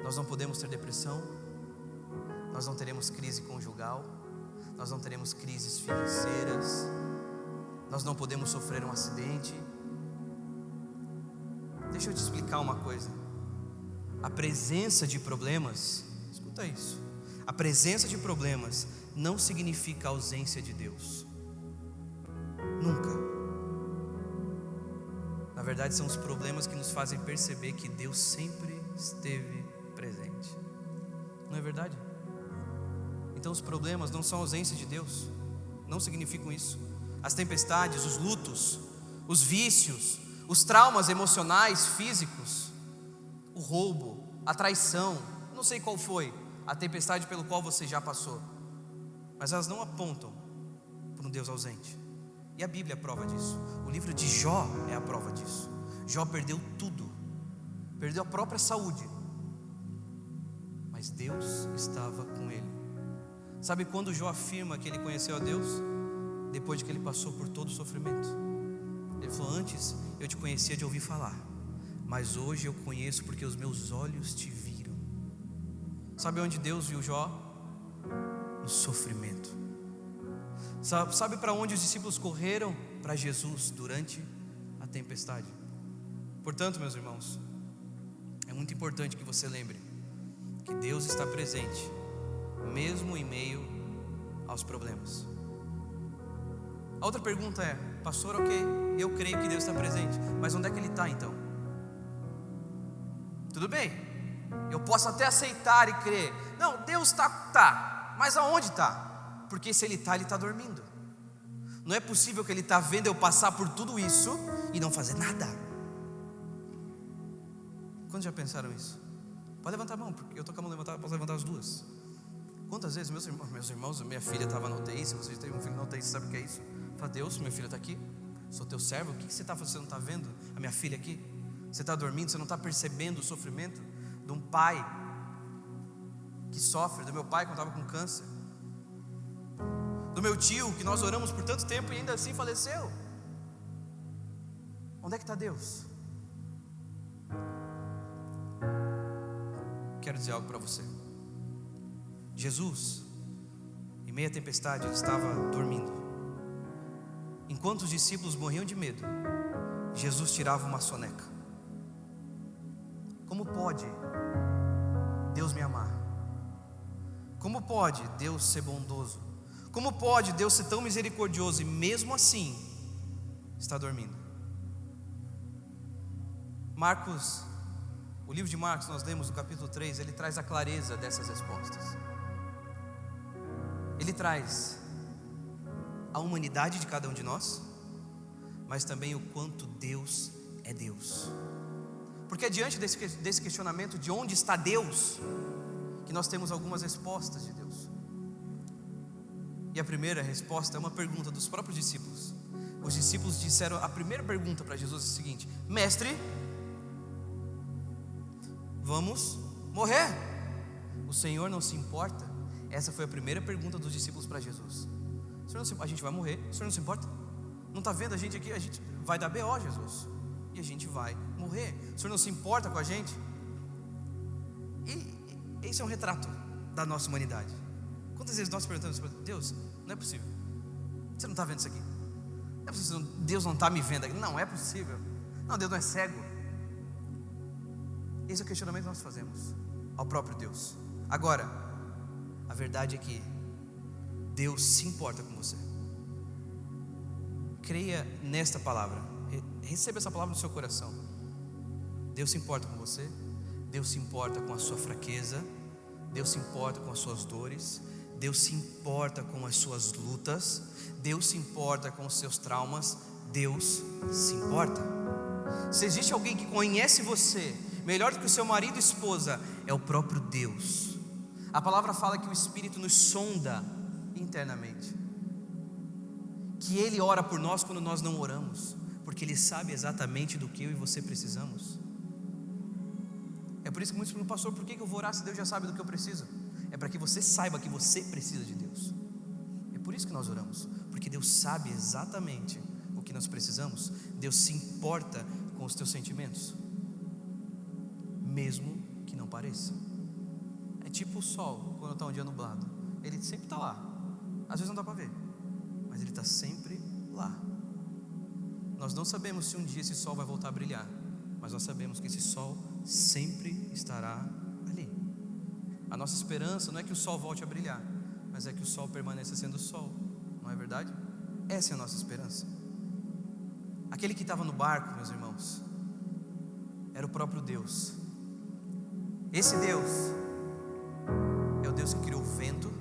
nós não podemos ter depressão, nós não teremos crise conjugal, nós não teremos crises financeiras, nós não podemos sofrer um acidente. Deixa eu te explicar uma coisa. A presença de problemas, escuta isso, a presença de problemas não significa a ausência de Deus. Nunca. Na verdade são os problemas que nos fazem perceber que Deus sempre esteve presente. Não é verdade? Então os problemas não são ausência de Deus, não significam isso. As tempestades, os lutos, os vícios, os traumas emocionais, físicos, o roubo, a traição, não sei qual foi a tempestade pelo qual você já passou, mas elas não apontam para um Deus ausente. E a Bíblia é a prova disso. O livro de Jó é a prova disso. Jó perdeu tudo, perdeu a própria saúde, mas Deus estava com ele. Sabe quando Jó afirma que ele conheceu a Deus? Depois de que ele passou por todo o sofrimento. Ele falou: antes eu te conhecia de ouvir falar, mas hoje eu conheço porque os meus olhos te viram. Sabe onde Deus viu Jó? No sofrimento. Sabe para onde os discípulos correram? Para Jesus durante a tempestade. Portanto, meus irmãos, é muito importante que você lembre que Deus está presente, mesmo em meio aos problemas. A outra pergunta é: pastor, ok, eu creio que Deus está presente, mas onde é que Ele está então? Tudo bem, eu posso até aceitar e crer. Não, Deus está, mas aonde está? Porque se Ele está dormindo. Não é possível que Ele está vendo eu passar por tudo isso e não fazer nada. Quantos já pensaram isso? Pode levantar a mão, porque eu estou com a mão levantada, posso levantar as duas. Quantas vezes meus irmãos, minha filha estava na UTI. Se você tem um filho na UTI, você sabe o que é isso? Fala: Deus, minha filha está aqui, sou teu servo, o que você está fazendo? Você não está vendo a minha filha aqui? Você está dormindo, você não está percebendo o sofrimento de um pai que sofre, do meu pai quando estava com câncer, do meu tio que nós oramos por tanto tempo e ainda assim faleceu. Onde é que está Deus? Quero dizer algo para você. Jesus, em meio à tempestade, ele estava dormindo. Enquanto os discípulos morriam de medo, Jesus tirava uma soneca. Como pode Deus me amar? Como pode Deus ser bondoso? Como pode Deus ser tão misericordioso e mesmo assim está dormindo? Marcos, o livro de Marcos, nós lemos no capítulo 3, ele traz a clareza dessas respostas. Ele traz a humanidade de cada um de nós, mas também o quanto Deus é Deus. Porque é diante desse questionamento de onde está Deus que nós temos algumas respostas de Deus. E a primeira resposta é uma pergunta dos próprios discípulos. Os discípulos disseram, a primeira pergunta para Jesus é a seguinte: Mestre, vamos morrer, o Senhor não se importa? Essa foi a primeira pergunta dos discípulos para Jesus. A gente vai morrer, o Senhor não se importa? Não está vendo a gente aqui? A gente vai dar BO, Jesus, e a gente vai morrer. O Senhor não se importa com a gente? E esse é um retrato da nossa humanidade. Quantas vezes nós perguntamos para Deus: não é possível, você não está vendo isso aqui? Não é possível, Deus não está me vendo aqui. Não é possível. Não, Deus não é cego. Esse é o questionamento que nós fazemos ao próprio Deus. Agora, a verdade é que Deus se importa com você. Creia nesta palavra, receba essa palavra no seu coração. Deus se importa com você. Deus se importa com a sua fraqueza. Deus se importa com as suas dores. Deus se importa com as suas lutas. Deus se importa com os seus traumas. Deus se importa. Se existe alguém que conhece você melhor do que o seu marido e esposa, é o próprio Deus. A palavra fala que o Espírito nos sonda internamente, que Ele ora por nós quando nós não oramos, porque Ele sabe exatamente do que eu e você precisamos. É por isso que muitos perguntam: pastor, por que eu vou orar se Deus já sabe do que eu preciso? É para que você saiba que você precisa de Deus. É por isso que nós oramos, porque Deus sabe exatamente o que nós precisamos. Deus se importa com os teus sentimentos, mesmo que não pareça. É tipo o sol, quando está um dia nublado, ele sempre está lá. Às vezes não dá para ver, mas ele está sempre lá. Nós não sabemos se um dia esse sol vai voltar a brilhar, mas nós sabemos que esse sol sempre estará ali. A nossa esperança não é que o sol volte a brilhar, mas é que o sol permaneça sendo sol. Não é verdade? Essa é a nossa esperança. Aquele que estava no barco, meus irmãos, era o próprio Deus. Esse Deus é o Deus que criou o vento,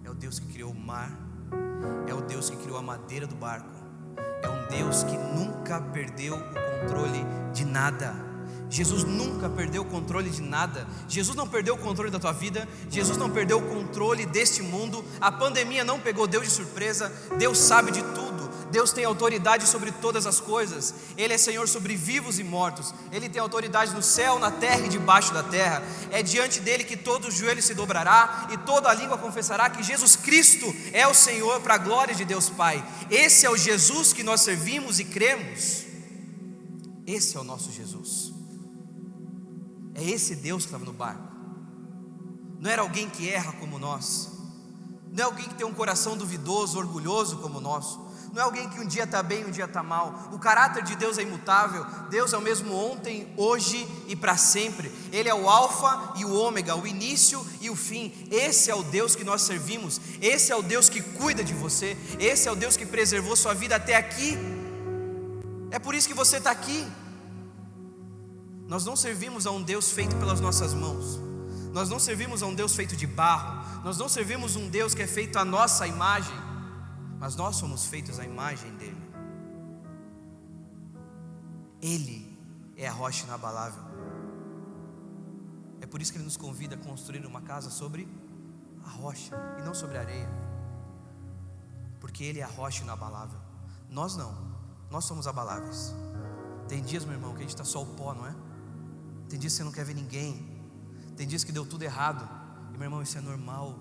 é o Deus que criou o mar, é o Deus que criou a madeira do barco, é um Deus que nunca perdeu o controle de nada. Jesus nunca perdeu o controle de nada. Jesus não perdeu o controle da tua vida. Jesus não perdeu o controle deste mundo. A pandemia não pegou Deus de surpresa. Deus sabe de tudo. Deus tem autoridade sobre todas as coisas. Ele é Senhor sobre vivos e mortos. Ele tem autoridade no céu, na terra e debaixo da terra. É diante dele que todo joelho se dobrará e toda a língua confessará que Jesus Cristo é o Senhor, para a glória de Deus Pai. Esse é o Jesus que nós servimos e cremos. Esse é o nosso Jesus. É esse Deus que estava no barco. Não era alguém que erra como nós. Não é alguém que tem um coração duvidoso, orgulhoso como o nosso. Não é alguém que um dia está bem, um dia está mal. O caráter de Deus é imutável. Deus é o mesmo ontem, hoje e para sempre. Ele é o alfa e o ômega, o início e o fim. Esse é o Deus que nós servimos. Esse é o Deus que cuida de você. Esse é o Deus que preservou sua vida até aqui. É por isso que você está aqui. Nós não servimos a um Deus feito pelas nossas mãos. Nós não servimos a um Deus feito de barro. Nós não servimos um Deus que é feito à nossa imagem, mas nós somos feitos à imagem dele. Ele é a rocha inabalável. É por isso que ele nos convida a construir uma casa sobre a rocha e não sobre a areia, porque ele é a rocha inabalável. Nós não, nós somos abaláveis. Tem dias, meu irmão, que a gente está só o pó, não é? Tem dias que você não quer ver ninguém. Tem dias que deu tudo errado. E meu irmão, isso é normal.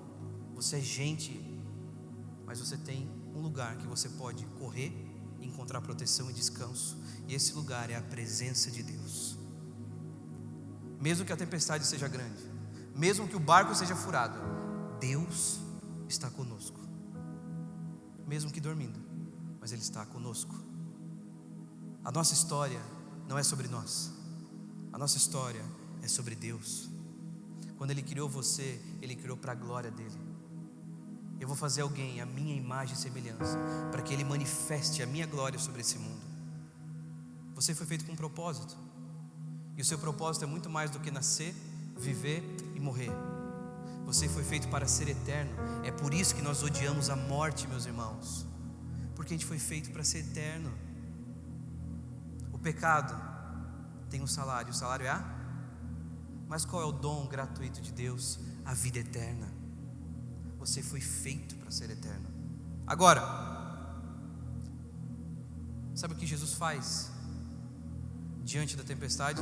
Você é gente. Mas você tem um lugar que você pode correr e encontrar proteção e descanso. E esse lugar é a presença de Deus. Mesmo que a tempestade seja grande, mesmo que o barco seja furado, Deus está conosco. Mesmo que dormindo, mas Ele está conosco. A nossa história não é sobre nós. A nossa história é sobre Deus. Quando Ele criou você, Ele criou para a glória dEle. Eu vou fazer alguém a minha imagem e semelhança, para que Ele manifeste a minha glória sobre esse mundo. Você foi feito com um propósito. E o seu propósito é muito mais do que nascer, viver e morrer. Você foi feito para ser eterno. É por isso que nós odiamos a morte, meus irmãos, porque a gente foi feito para ser eterno. O pecado tem um salário, o salário é mas qual é o dom gratuito de Deus? A vida eterna. Você foi feito para ser eterno. Agora, sabe o que Jesus faz diante da tempestade?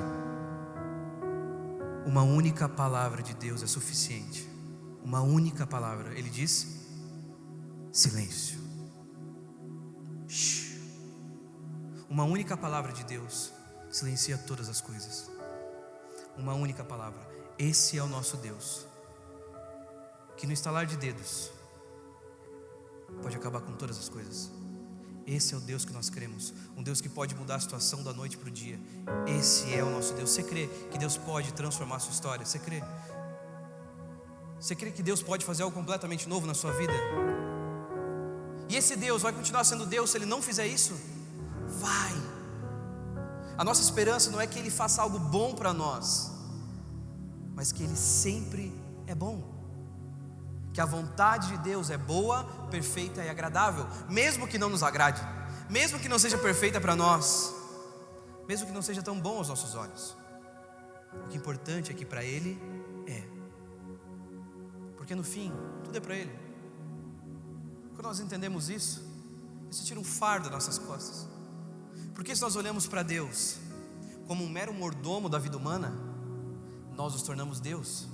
Uma única palavra de Deus é suficiente. Uma única palavra. Ele diz: silêncio. Shhh. Uma única palavra de Deus silencia todas as coisas. Uma única palavra. Esse é o nosso Deus, que no estalar de dedos pode acabar com todas as coisas. Esse é o Deus que nós cremos. Um Deus que pode mudar a situação da noite para o dia. Esse é o nosso Deus. Você crê que Deus pode transformar a sua história? Você crê? Você crê que Deus pode fazer algo completamente novo na sua vida? E esse Deus vai continuar sendo Deus se Ele não fizer isso? Vai. A nossa esperança não é que Ele faça algo bom para nós, mas que Ele sempre é bom. Que a vontade de Deus é boa, perfeita e agradável, mesmo que não nos agrade, mesmo que não seja perfeita para nós, mesmo que não seja tão bom aos nossos olhos. O que é importante é que para Ele é, porque no fim tudo é para Ele. Quando nós entendemos isso tira um fardo das nossas costas. Porque se nós olhamos para Deus como um mero mordomo da vida humana, nós nos tornamos Deus.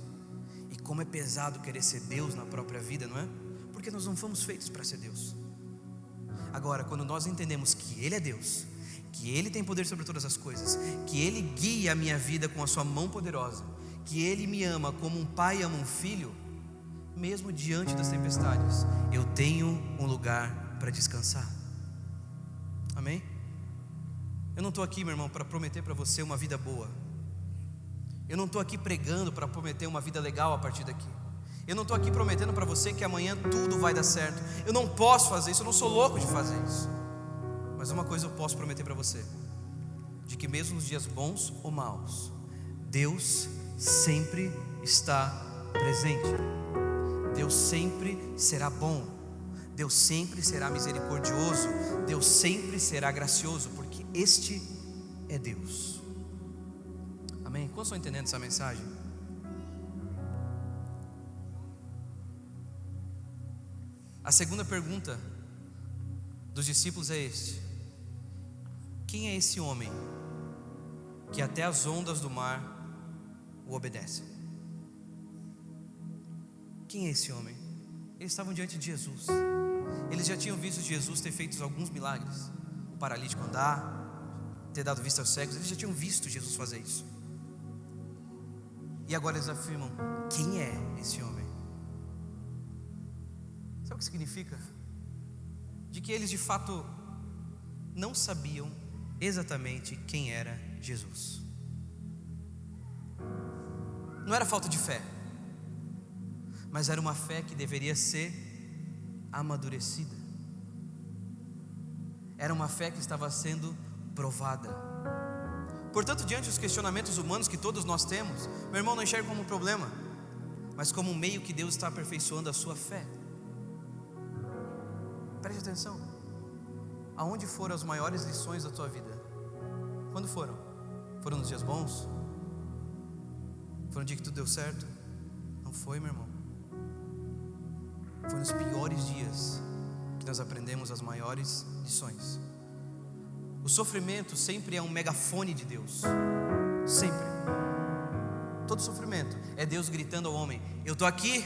E como é pesado querer ser Deus na própria vida, não é? Porque nós não fomos feitos para ser Deus. Agora, quando nós entendemos que Ele é Deus, que Ele tem poder sobre todas as coisas, que Ele guia a minha vida com a sua mão poderosa, que Ele me ama como um pai ama um filho, mesmo diante das tempestades, eu tenho um lugar para descansar. Amém? Eu não estou aqui, meu irmão, para prometer para você uma vida boa. Eu não estou aqui pregando para prometer uma vida legal a partir daqui. Eu não estou aqui prometendo para você que amanhã tudo vai dar certo. Eu não posso fazer isso, eu não sou louco de fazer isso. Mas uma coisa eu posso prometer para você: de que mesmo nos dias bons ou maus, Deus sempre está presente. Deus sempre será bom. Deus sempre será misericordioso. Deus sempre será gracioso, porque este é Deus. Amém? Quantos estão entendendo essa mensagem? A segunda pergunta dos discípulos é este: quem é esse homem que até as ondas do mar o obedecem? Quem é esse homem? Eles estavam diante de Jesus. Eles já tinham visto Jesus ter feito alguns milagres, o paralítico andar, ter dado vista aos cegos. Eles já tinham visto Jesus fazer isso. E agora eles afirmam: quem é esse homem? Sabe o que significa? De que eles de fato não sabiam exatamente quem era Jesus. Não era falta de fé, mas era uma fé que deveria ser amadurecida. Era uma fé que estava sendo provada. Portanto, diante dos questionamentos humanos que todos nós temos, meu irmão, não enxergue como um problema, mas como um meio que Deus está aperfeiçoando a sua fé. Preste atenção. Aonde foram as maiores lições da tua vida? Quando foram? Foram nos dias bons? Foi no dia que tudo deu certo? Não foi, meu irmão. Foi nos piores dias que nós aprendemos as maiores lições. O sofrimento sempre é um megafone de Deus. Sempre. Todo sofrimento é Deus gritando ao homem: eu estou aqui.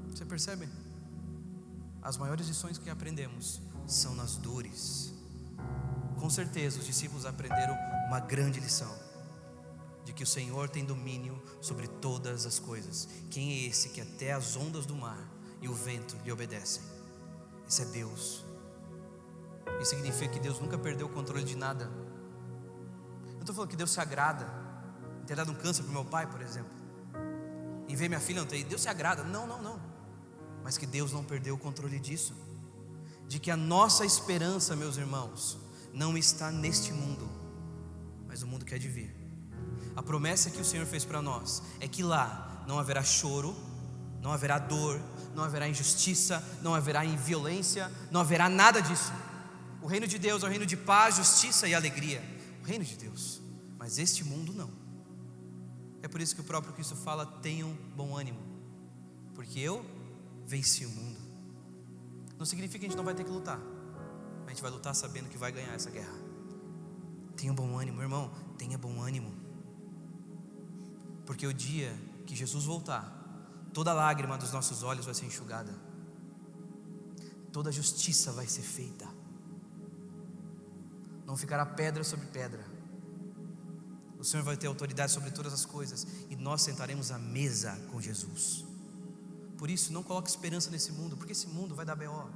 Você percebe? As maiores lições que aprendemos são nas dores. Com certeza os discípulos aprenderam uma grande lição, de que o Senhor tem domínio sobre todas as coisas. Quem é esse que até as ondas do mar e o vento lhe obedecem? Esse é Deus. Isso significa que Deus nunca perdeu o controle de nada. Eu não estou falando que Deus se agrada em ter dado um câncer para o meu pai, por exemplo, em ver minha filha não ter. Deus se agrada, não. Mas que Deus não perdeu o controle disso. De que a nossa esperança, meus irmãos, não está neste mundo, mas no mundo que há de vir. A promessa que o Senhor fez para nós é que lá não haverá choro, não haverá dor, não haverá injustiça, não haverá violência, não haverá nada disso. O reino de Deus é o reino de paz, justiça e alegria. O reino de Deus. Mas este mundo não. É por isso que o próprio Cristo fala: tenham bom ânimo, porque eu venci o mundo. Não significa que a gente não vai ter que lutar, mas a gente vai lutar sabendo que vai ganhar essa guerra. Tenha bom ânimo, irmão. Tenha bom ânimo, porque o dia que Jesus voltar, toda lágrima dos nossos olhos vai ser enxugada, toda justiça vai ser feita, não ficará pedra sobre pedra. O Senhor vai ter autoridade sobre todas as coisas, e nós sentaremos à mesa com Jesus. Por isso, não coloque esperança nesse mundo, porque esse mundo vai dar B.O.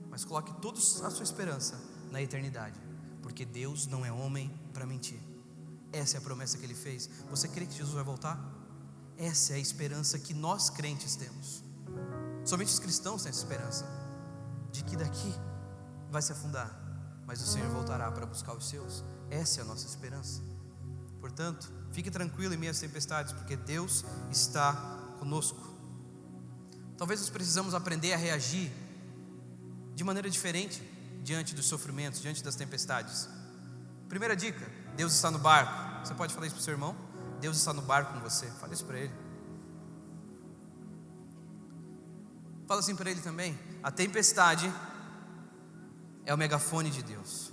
Mas coloque toda a sua esperança na eternidade, porque Deus não é homem para mentir. Essa é a promessa que Ele fez. Você crê que Jesus vai voltar? Essa é a esperança que nós crentes temos. Somente os cristãos têm essa esperança, de que daqui vai se afundar, mas o Senhor voltará para buscar os seus. Essa é a nossa esperança. Portanto, fique tranquilo em meio às tempestades, porque Deus está conosco. Talvez nós precisamos aprender a reagir de maneira diferente diante dos sofrimentos, diante das tempestades. Primeira dica: Deus está no barco. Você pode falar isso para o seu irmão? Deus está no barco com você. Fala isso para ele. Fala assim para ele também: a tempestade é o megafone de Deus.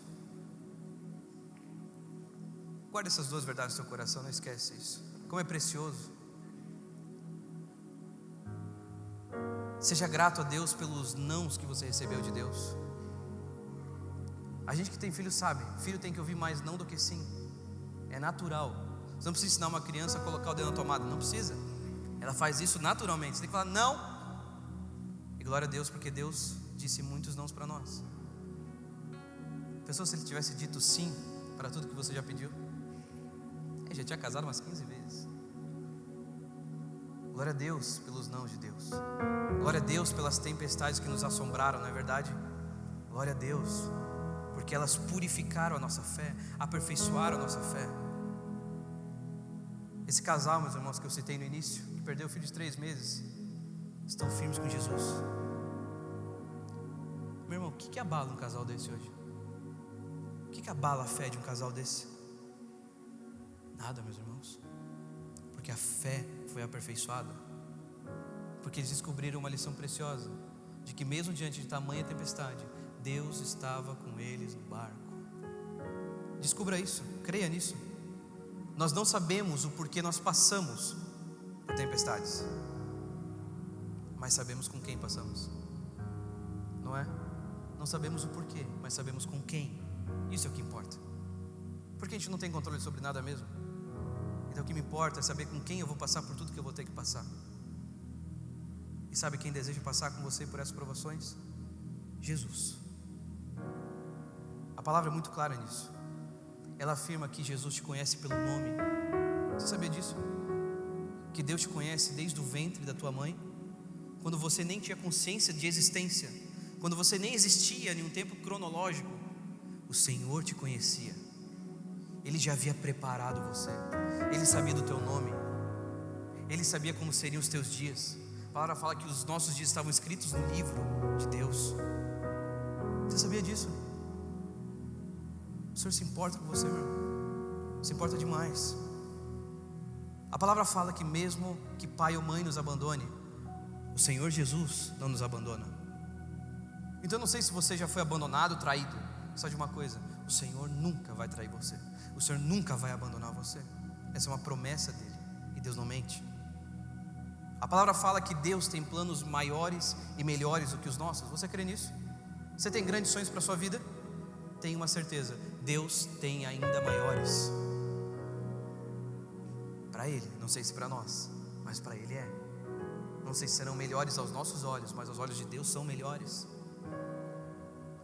Guarda essas duas verdades no seu coração, não esquece isso. Como é precioso. Seja grato a Deus pelos nãos que você recebeu de Deus. A gente que tem filho sabe, filho tem que ouvir mais não do que sim. É natural. Você não precisa ensinar uma criança a colocar o dedo na tomada, não precisa. Ela faz isso naturalmente. Você tem que falar não. E glória a Deus, porque Deus disse muitos nãos para nós. Pensou se Ele tivesse dito sim para tudo que você já pediu? Ele já tinha casado umas 15 vezes. Glória a Deus pelos nãos de Deus. Glória a Deus pelas tempestades que nos assombraram, não é verdade? Glória a Deus, porque elas purificaram a nossa fé, aperfeiçoaram a nossa fé. Esse casal, meus irmãos, que eu citei no início, que perdeu o filho de 3 meses, estão firmes com Jesus. Meu irmão, o que abala um casal desse hoje? O que abala a fé de um casal desse? Nada, meus irmãos. Porque a fé foi aperfeiçoada. Porque eles descobriram uma lição preciosa, de que mesmo diante de tamanha tempestade, Deus estava com eles no barco. Descubra isso, creia nisso. Nós não sabemos o porquê nós passamos por tempestades, mas sabemos com quem passamos, não é? Não sabemos o porquê, mas sabemos com quem. Isso é o que importa. Porque a gente não tem controle sobre nada mesmo. Então o que me importa é saber com quem eu vou passar por tudo que eu vou ter que passar. E sabe quem deseja passar com você por essas provações? Jesus. A palavra é muito clara nisso. Ela afirma que Jesus te conhece pelo nome. Você sabia disso? Que Deus te conhece desde o ventre da tua mãe, quando você nem tinha consciência de existência, quando você nem existia em um tempo cronológico. O Senhor te conhecia. Ele já havia preparado você. Ele sabia do teu nome. Ele sabia como seriam os teus dias. A palavra fala que os nossos dias estavam escritos no livro de Deus. Você sabia disso? O Senhor se importa com você, meu irmão. Se importa demais. A palavra fala que mesmo que pai ou mãe nos abandone, o Senhor Jesus não nos abandona. Então eu não sei se você já foi abandonado, traído. Só de uma coisa: o Senhor nunca vai trair você. O Senhor nunca vai abandonar você. Essa é uma promessa dele, e Deus não mente. A palavra fala que Deus tem planos maiores e melhores do que os nossos. Você crê nisso? Você tem grandes sonhos para a sua vida? Tenha uma certeza: Deus tem ainda maiores para Ele. Não sei se para nós, mas para Ele é. Não sei se serão melhores aos nossos olhos, mas aos olhos de Deus são melhores.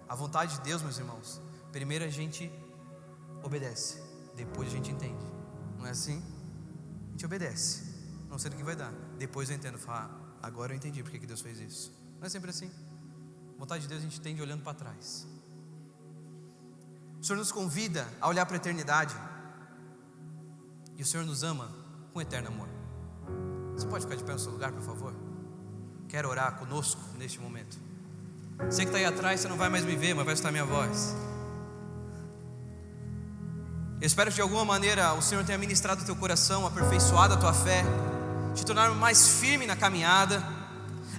A vontade de Deus, meus irmãos, primeiro a gente obedece, depois a gente entende. Não é assim? A gente obedece, não sei do que vai dar. Depois eu entendo, agora eu entendi porque que Deus fez isso. Não é sempre assim. A vontade de Deus a gente entende olhando para trás. O Senhor nos convida a olhar para a eternidade. E o Senhor nos ama com eterno amor. Você pode ficar de pé no seu lugar, por favor? Quero orar conosco neste momento. Você que está aí atrás, você não vai mais me ver, mas vai escutar minha voz. Eu espero que de alguma maneira o Senhor tenha ministrado o teu coração, aperfeiçoado a tua fé, te tornar mais firme na caminhada,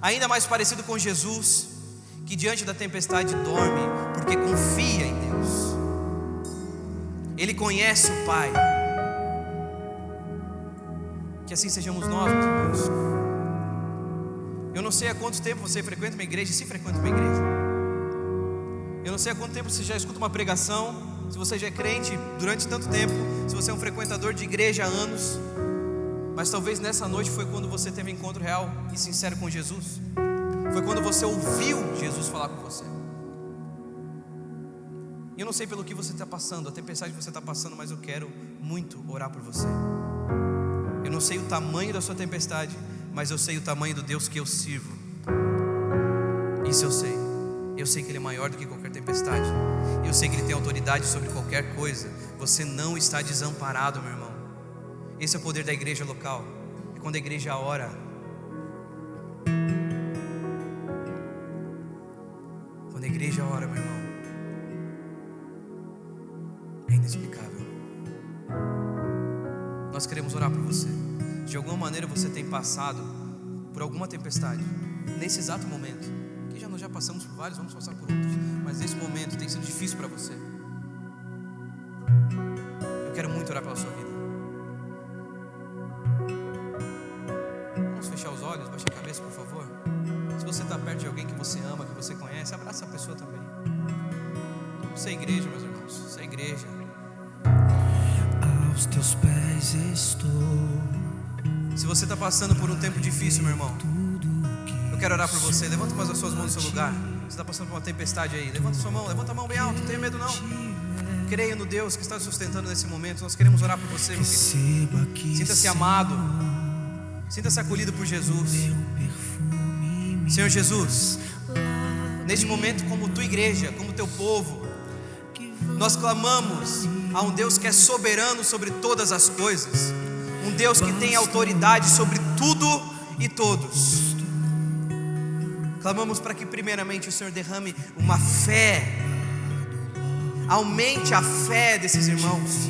ainda mais parecido com Jesus, que diante da tempestade dorme, porque confia em Deus. Ele conhece o Pai. Que assim sejamos nós, meus irmãos. Eu não sei há quanto tempo você frequenta uma igreja, se frequenta uma igreja. Eu não sei há quanto tempo você já escuta uma pregação, se você já é crente durante tanto tempo, se você é um frequentador de igreja há anos. Mas talvez nessa noite foi quando você teve um encontro real e sincero com Jesus. Foi quando você ouviu Jesus falar com você. Eu não sei pelo que você está passando, a tempestade que você está passando, mas eu quero muito orar por você. Eu não sei o tamanho da sua tempestade, mas eu sei o tamanho do Deus que eu sirvo. Isso eu sei. Eu sei que Ele é maior do que qualquer tempestade. Eu sei que Ele tem autoridade sobre qualquer coisa. Você não está desamparado, meu irmão. Esse é o poder da igreja local. É quando a igreja ora. Quando a igreja ora, meu irmão, é inexplicável. Nós queremos orar por você. De alguma maneira você tem passado por alguma tempestade. Nesse exato momento, que nós já passamos por vários, vamos passar por outros, mas nesse momento tem sido difícil para você. Eu quero muito orar pela sua vida. Vamos fechar os olhos, baixar a cabeça, por favor. Se você está perto de alguém que você ama, que você conhece, abraça a pessoa também. Isso é igreja, meus irmãos. Isso é igreja. Aos teus pés estou. Se você está passando por um tempo difícil, meu irmão, eu quero orar por você. Levanta mais as suas mãos no seu lugar. Você está passando por uma tempestade aí. Levanta a sua mão, levanta a mão bem alto. Não tenha medo não. Creia no Deus que está te sustentando nesse momento. Nós queremos orar por você, meu querido. Sinta-se amado. Sinta-se acolhido por Jesus. Senhor Jesus, neste momento, como tua igreja, como teu povo, nós clamamos a um Deus que é soberano sobre todas as coisas. um Deus que tem autoridade sobre tudo e todos. Clamamos para que primeiramente o Senhor derrame uma fé, aumente a fé desses irmãos,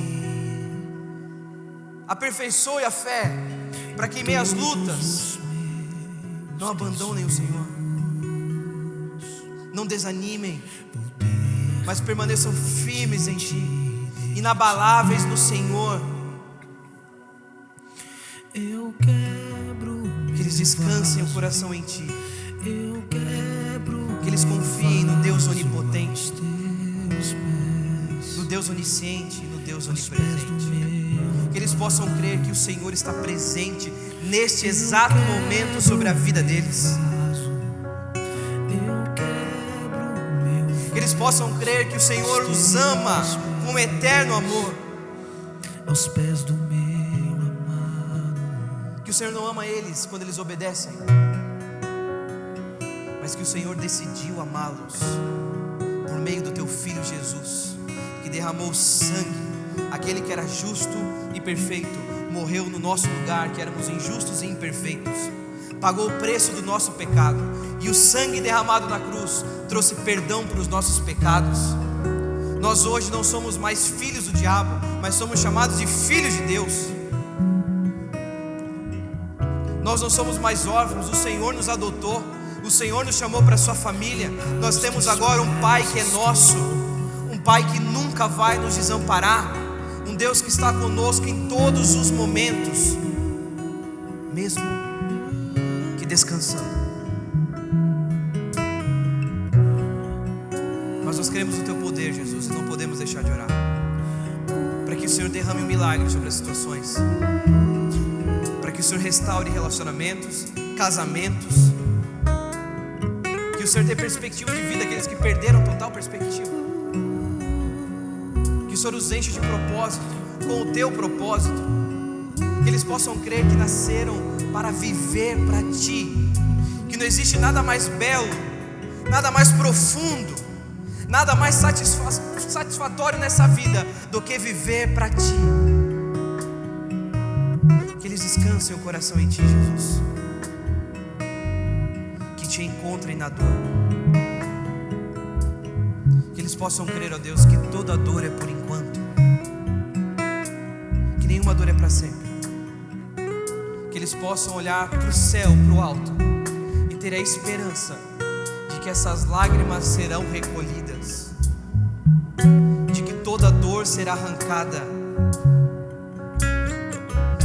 aperfeiçoe a fé, para que em meio às lutas não abandonem o Senhor, não desanimem, mas permaneçam firmes em Ti, inabaláveis no Senhor. Que eles descansem o coração em Ti, que eles confiem no Deus onipotente, no Deus onisciente, no Deus onipresente. Que eles possam crer que o Senhor está presente neste exato momento sobre a vida deles. Que eles possam crer que o Senhor os ama com um eterno amor. Aos pés do meu amado. Que o Senhor não ama eles quando eles obedecem, mas que o Senhor decidiu amá-los por meio do Teu Filho Jesus, que derramou sangue. Aquele que era justo e perfeito morreu no nosso lugar, que éramos injustos e imperfeitos, pagou o preço do nosso pecado, e o sangue derramado na cruz trouxe perdão para os nossos pecados. Nós hoje não somos mais filhos do diabo, mas somos chamados de filhos de Deus. Nós não somos mais órfãos, o Senhor nos adotou, o Senhor nos chamou para a sua família. Nós temos agora um Pai que é nosso, um Pai que nunca vai nos desamparar, um Deus que está conosco em todos os momentos, mesmo que descansando. Mas nós queremos o Teu poder, Jesus, e não podemos deixar de orar para que o Senhor derrame um milagre sobre as situações, para que o Senhor restaure relacionamentos, casamentos, que o Senhor dê perspectiva de vida àqueles que perderam total perspectiva, que o Senhor os enche de propósito, com o Teu propósito, que eles possam crer que nasceram para viver para Ti, que não existe nada mais belo, nada mais profundo, nada mais satisfatório nessa vida do que viver para Ti. Que eles descansem o coração em Ti, Jesus, que Te encontrem na dor, que eles possam crer, ó Deus, que toda dor é por enquanto, que nenhuma dor é para sempre, que eles possam olhar para o céu, para o alto, e ter a esperança de que essas lágrimas serão recolhidas, de que toda dor será arrancada,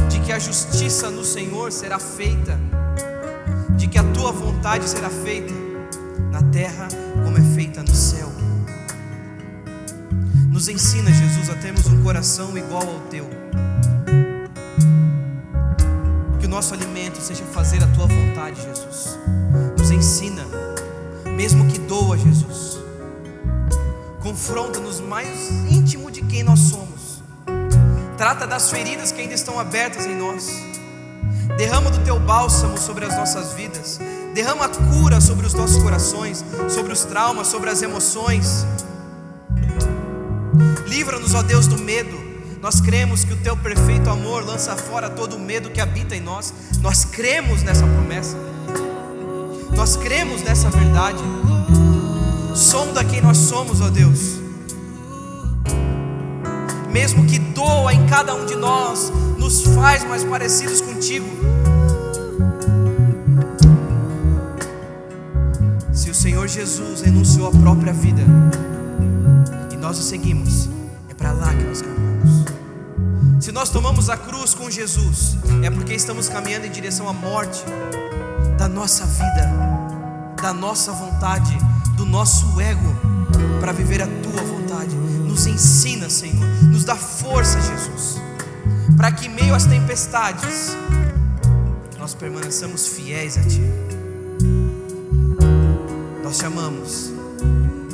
de que a justiça no Senhor será feita, de que a Tua vontade será feita na terra como é feita no céu. Nos ensina, Jesus, a termos um coração igual ao Teu, que o nosso alimento seja fazer a Tua vontade, Jesus. Nos ensina, mesmo que doa, Jesus, confronta-nos mais íntimo de quem nós somos, trata das feridas que ainda estão abertas em nós, derrama do Teu bálsamo sobre as nossas vidas, derrama a cura sobre os nossos corações, sobre os traumas, sobre as emoções. Livra-nos, ó Deus, do medo. Nós cremos que o Teu perfeito amor lança fora todo o medo que habita em nós. Nós cremos nessa promessa, nós cremos nessa verdade. Sonda quem nós somos, ó Deus, mesmo que doa em cada um de nós, nos faz mais parecidos contigo. Se o Senhor Jesus renunciou à própria vida e nós o seguimos, é para lá que nós caminhamos. Se nós tomamos a cruz com Jesus, é porque estamos caminhando em direção à morte da nossa vida, da nossa vontade, do nosso ego, para viver a Tua vontade. Nos ensina, Senhor, nos dá força, Jesus, para que em meio às tempestades nós permaneçamos fiéis a Ti. Nós Te amamos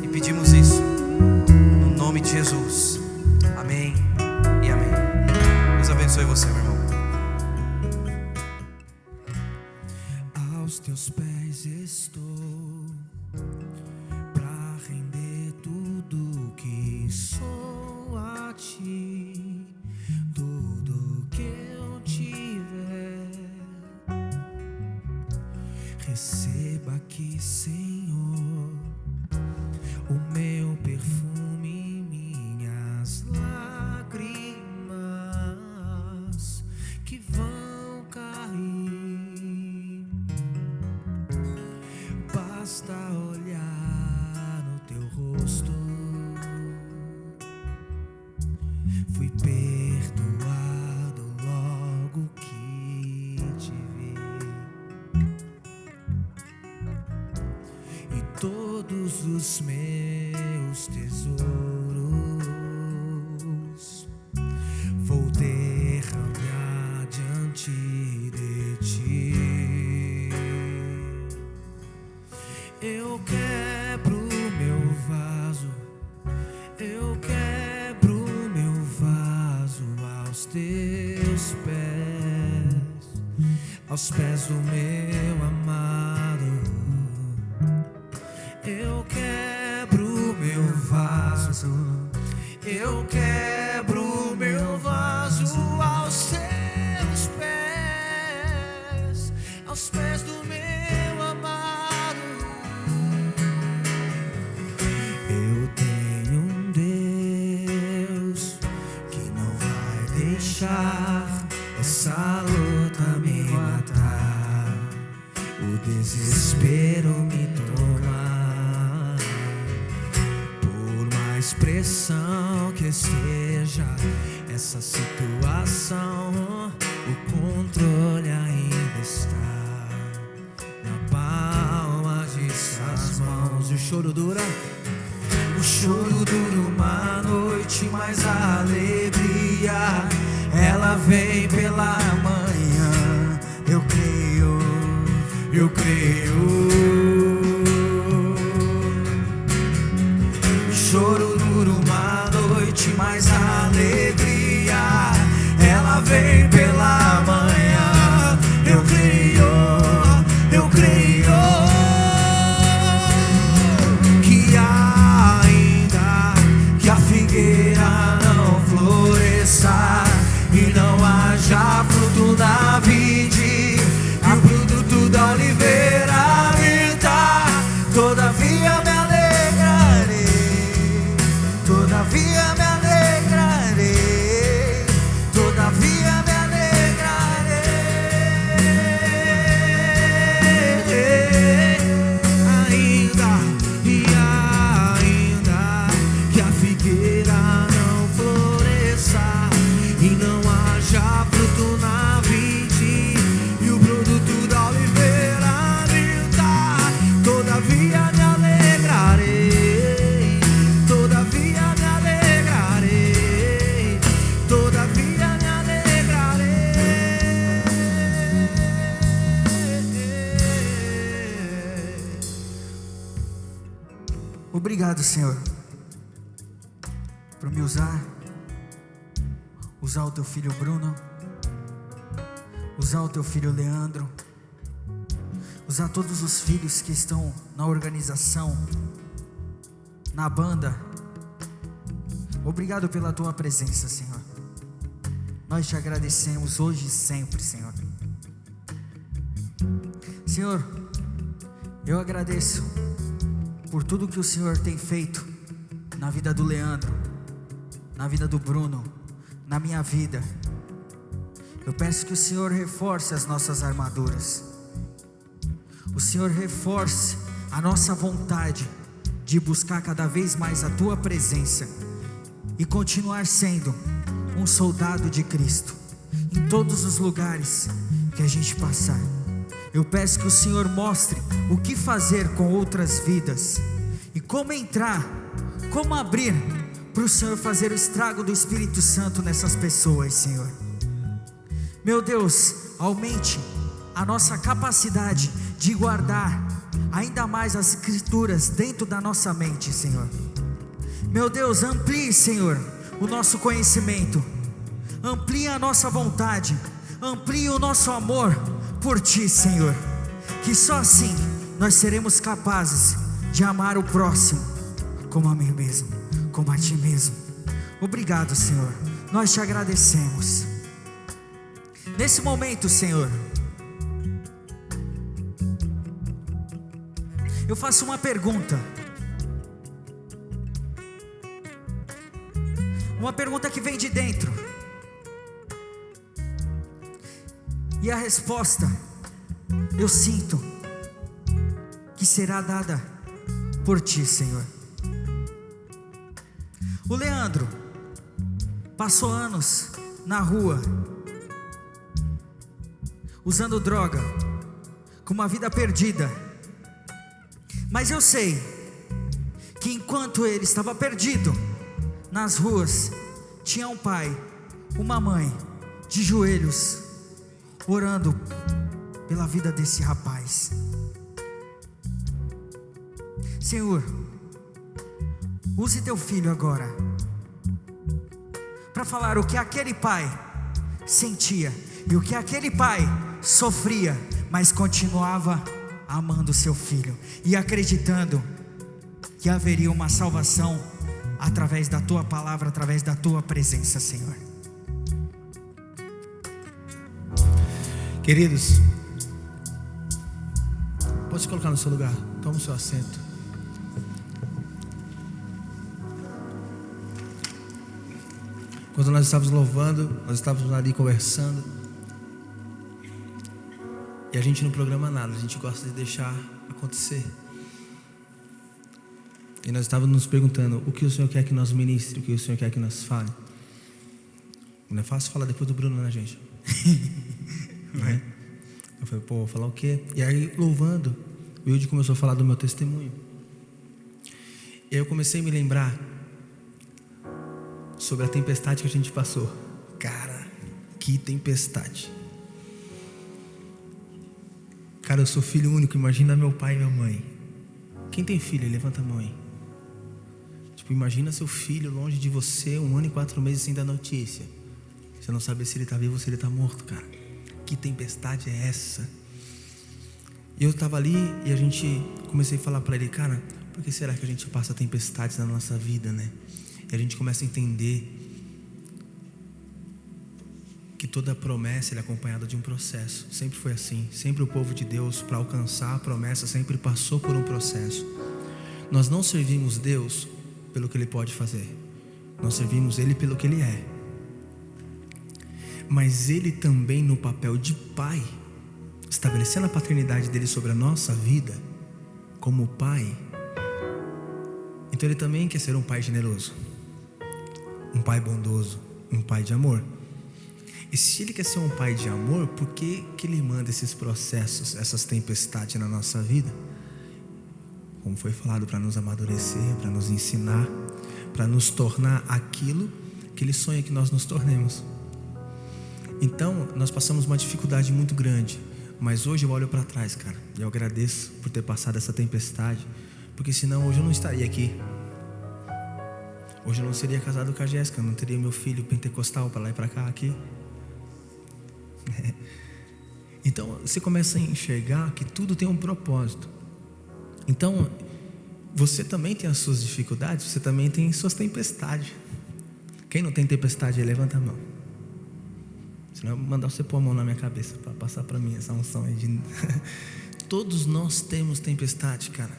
e pedimos isso no nome de Jesus. Amém e amém. Deus abençoe você, meu irmão. Aos Teus pés estou, pra render tudo que sou a Ti, tudo que eu te todos os meus tesouros vou derramar diante de ti. Eu quebro meu vaso, eu quebro meu vaso aos teus pés, aos pés do meu amado. Eu quebro meu vaso, eu quebro meu vaso aos teus pés, aos pés do meu amado. Eu tenho um Deus que não vai deixar essa luta me matar, o desespero me tomar. Pressão que esteja essa situação, o controle ainda está na palma de suas mãos. O choro dura uma noite, mas a alegria ela vem pela manhã. Eu creio. O choro dura uma noite, mas a alegria ela vem pela manhã. Eu creio que ainda que a figueira não floresça e não haja fruto na vide, e o produto da oliveira minta, todavia me alegrarei, todavia me alegrarei, todavia me alegrarei. Ainda que a figueira não floresça e não haja fruto na vide, e o produto da oliveira minta, todavia me alegrarei, todavia me alegrarei, todavia me alegrarei. Obrigado, Senhor, por me usar o teu filho Bruno, usar o teu filho Leandro, usar todos os filhos que estão na organização, na banda. Obrigado pela tua presença, Senhor. Nós te agradecemos hoje e sempre, Senhor. Senhor, eu agradeço por tudo que o Senhor tem feito na vida do Leandro, na vida do Bruno, na minha vida. Eu peço que o Senhor reforce as nossas armaduras, o Senhor reforce a nossa vontade de buscar cada vez mais a tua presença e continuar sendo um soldado de Cristo em todos os lugares que a gente passar. Eu peço que o Senhor mostre o que fazer com outras vidas e como entrar, como abrir para o Senhor fazer o estrago do Espírito Santo nessas pessoas, Senhor. Meu Deus, aumente a nossa capacidade de guardar ainda mais as Escrituras dentro da nossa mente, Senhor. Meu Deus, amplie, Senhor, o nosso conhecimento, amplie a nossa vontade, amplie o nosso amor por Ti, Senhor, que só assim nós seremos capazes de amar o próximo como a mim mesmo, como a Ti mesmo. Obrigado, Senhor, nós te agradecemos. Nesse momento, Senhor, eu faço uma pergunta que vem de dentro, e a resposta eu sinto que será dada por Ti, Senhor. O Leandro passou anos na rua, usando droga, com uma vida perdida. Mas eu sei que enquanto ele estava perdido nas ruas, tinha um pai, uma mãe, de joelhos, orando pela vida desse rapaz. Senhor, use teu filho agora para falar o que aquele pai sentia e o que aquele pai sofria, mas continuava amando seu filho e acreditando que haveria uma salvação através da tua palavra, através da tua presença, Senhor. Queridos, pode se colocar no seu lugar, toma o seu assento. Quando nós estávamos louvando, nós estávamos ali conversando, e a gente não programa nada, a gente gosta de deixar acontecer. E nós estávamos nos perguntando: o que o Senhor quer que nós ministre, o que o Senhor quer que nós fale. Não é fácil falar depois do Bruno, né, gente? Não é? Eu falei, pô, vou falar o quê? E aí, louvando, o Wilde começou a falar do meu testemunho. E aí eu comecei a me lembrar sobre a tempestade que a gente passou. Cara, que tempestade. Cara, eu sou filho único, imagina meu pai e minha mãe. Quem tem filho, levanta a mão aí. Tipo, imagina seu filho longe de você 1 ano e 4 meses sem dar notícia. Você não sabe se ele está vivo ou se ele está morto, cara. Que tempestade é essa? E eu estava ali e a gente comecei a falar para ele: cara, por que será que a gente passa tempestades na nossa vida, né? E a gente começa a entender que toda promessa é acompanhada de um processo. Sempre foi assim. Sempre o povo de Deus, para alcançar a promessa, sempre passou por um processo. Nós não servimos Deus pelo que Ele pode fazer, nós servimos Ele pelo que Ele é. Mas Ele também, no papel de Pai, estabelecendo a paternidade dele sobre a nossa vida, como Pai, então Ele também quer ser um Pai generoso, um Pai bondoso, um Pai de amor. E se Ele quer ser um Pai de amor, por que Ele manda esses processos, essas tempestades na nossa vida? Como foi falado, para nos amadurecer, para nos ensinar, para nos tornar aquilo que Ele sonha que nós nos tornemos. Então, nós passamos uma dificuldade muito grande, mas hoje eu olho para trás, cara, e eu agradeço por ter passado essa tempestade, porque senão hoje eu não estaria aqui. Hoje eu não seria casado com a Jéssica, não teria meu filho pentecostal para lá e para cá aqui. Então, você começa a enxergar que tudo tem um propósito. Então, você também tem as suas dificuldades, você também tem suas tempestades. Quem não tem tempestade, levanta a mão. Senão eu vou mandar você pôr a mão na minha cabeça para passar para mim essa unção aí de... Todos nós temos tempestade, cara.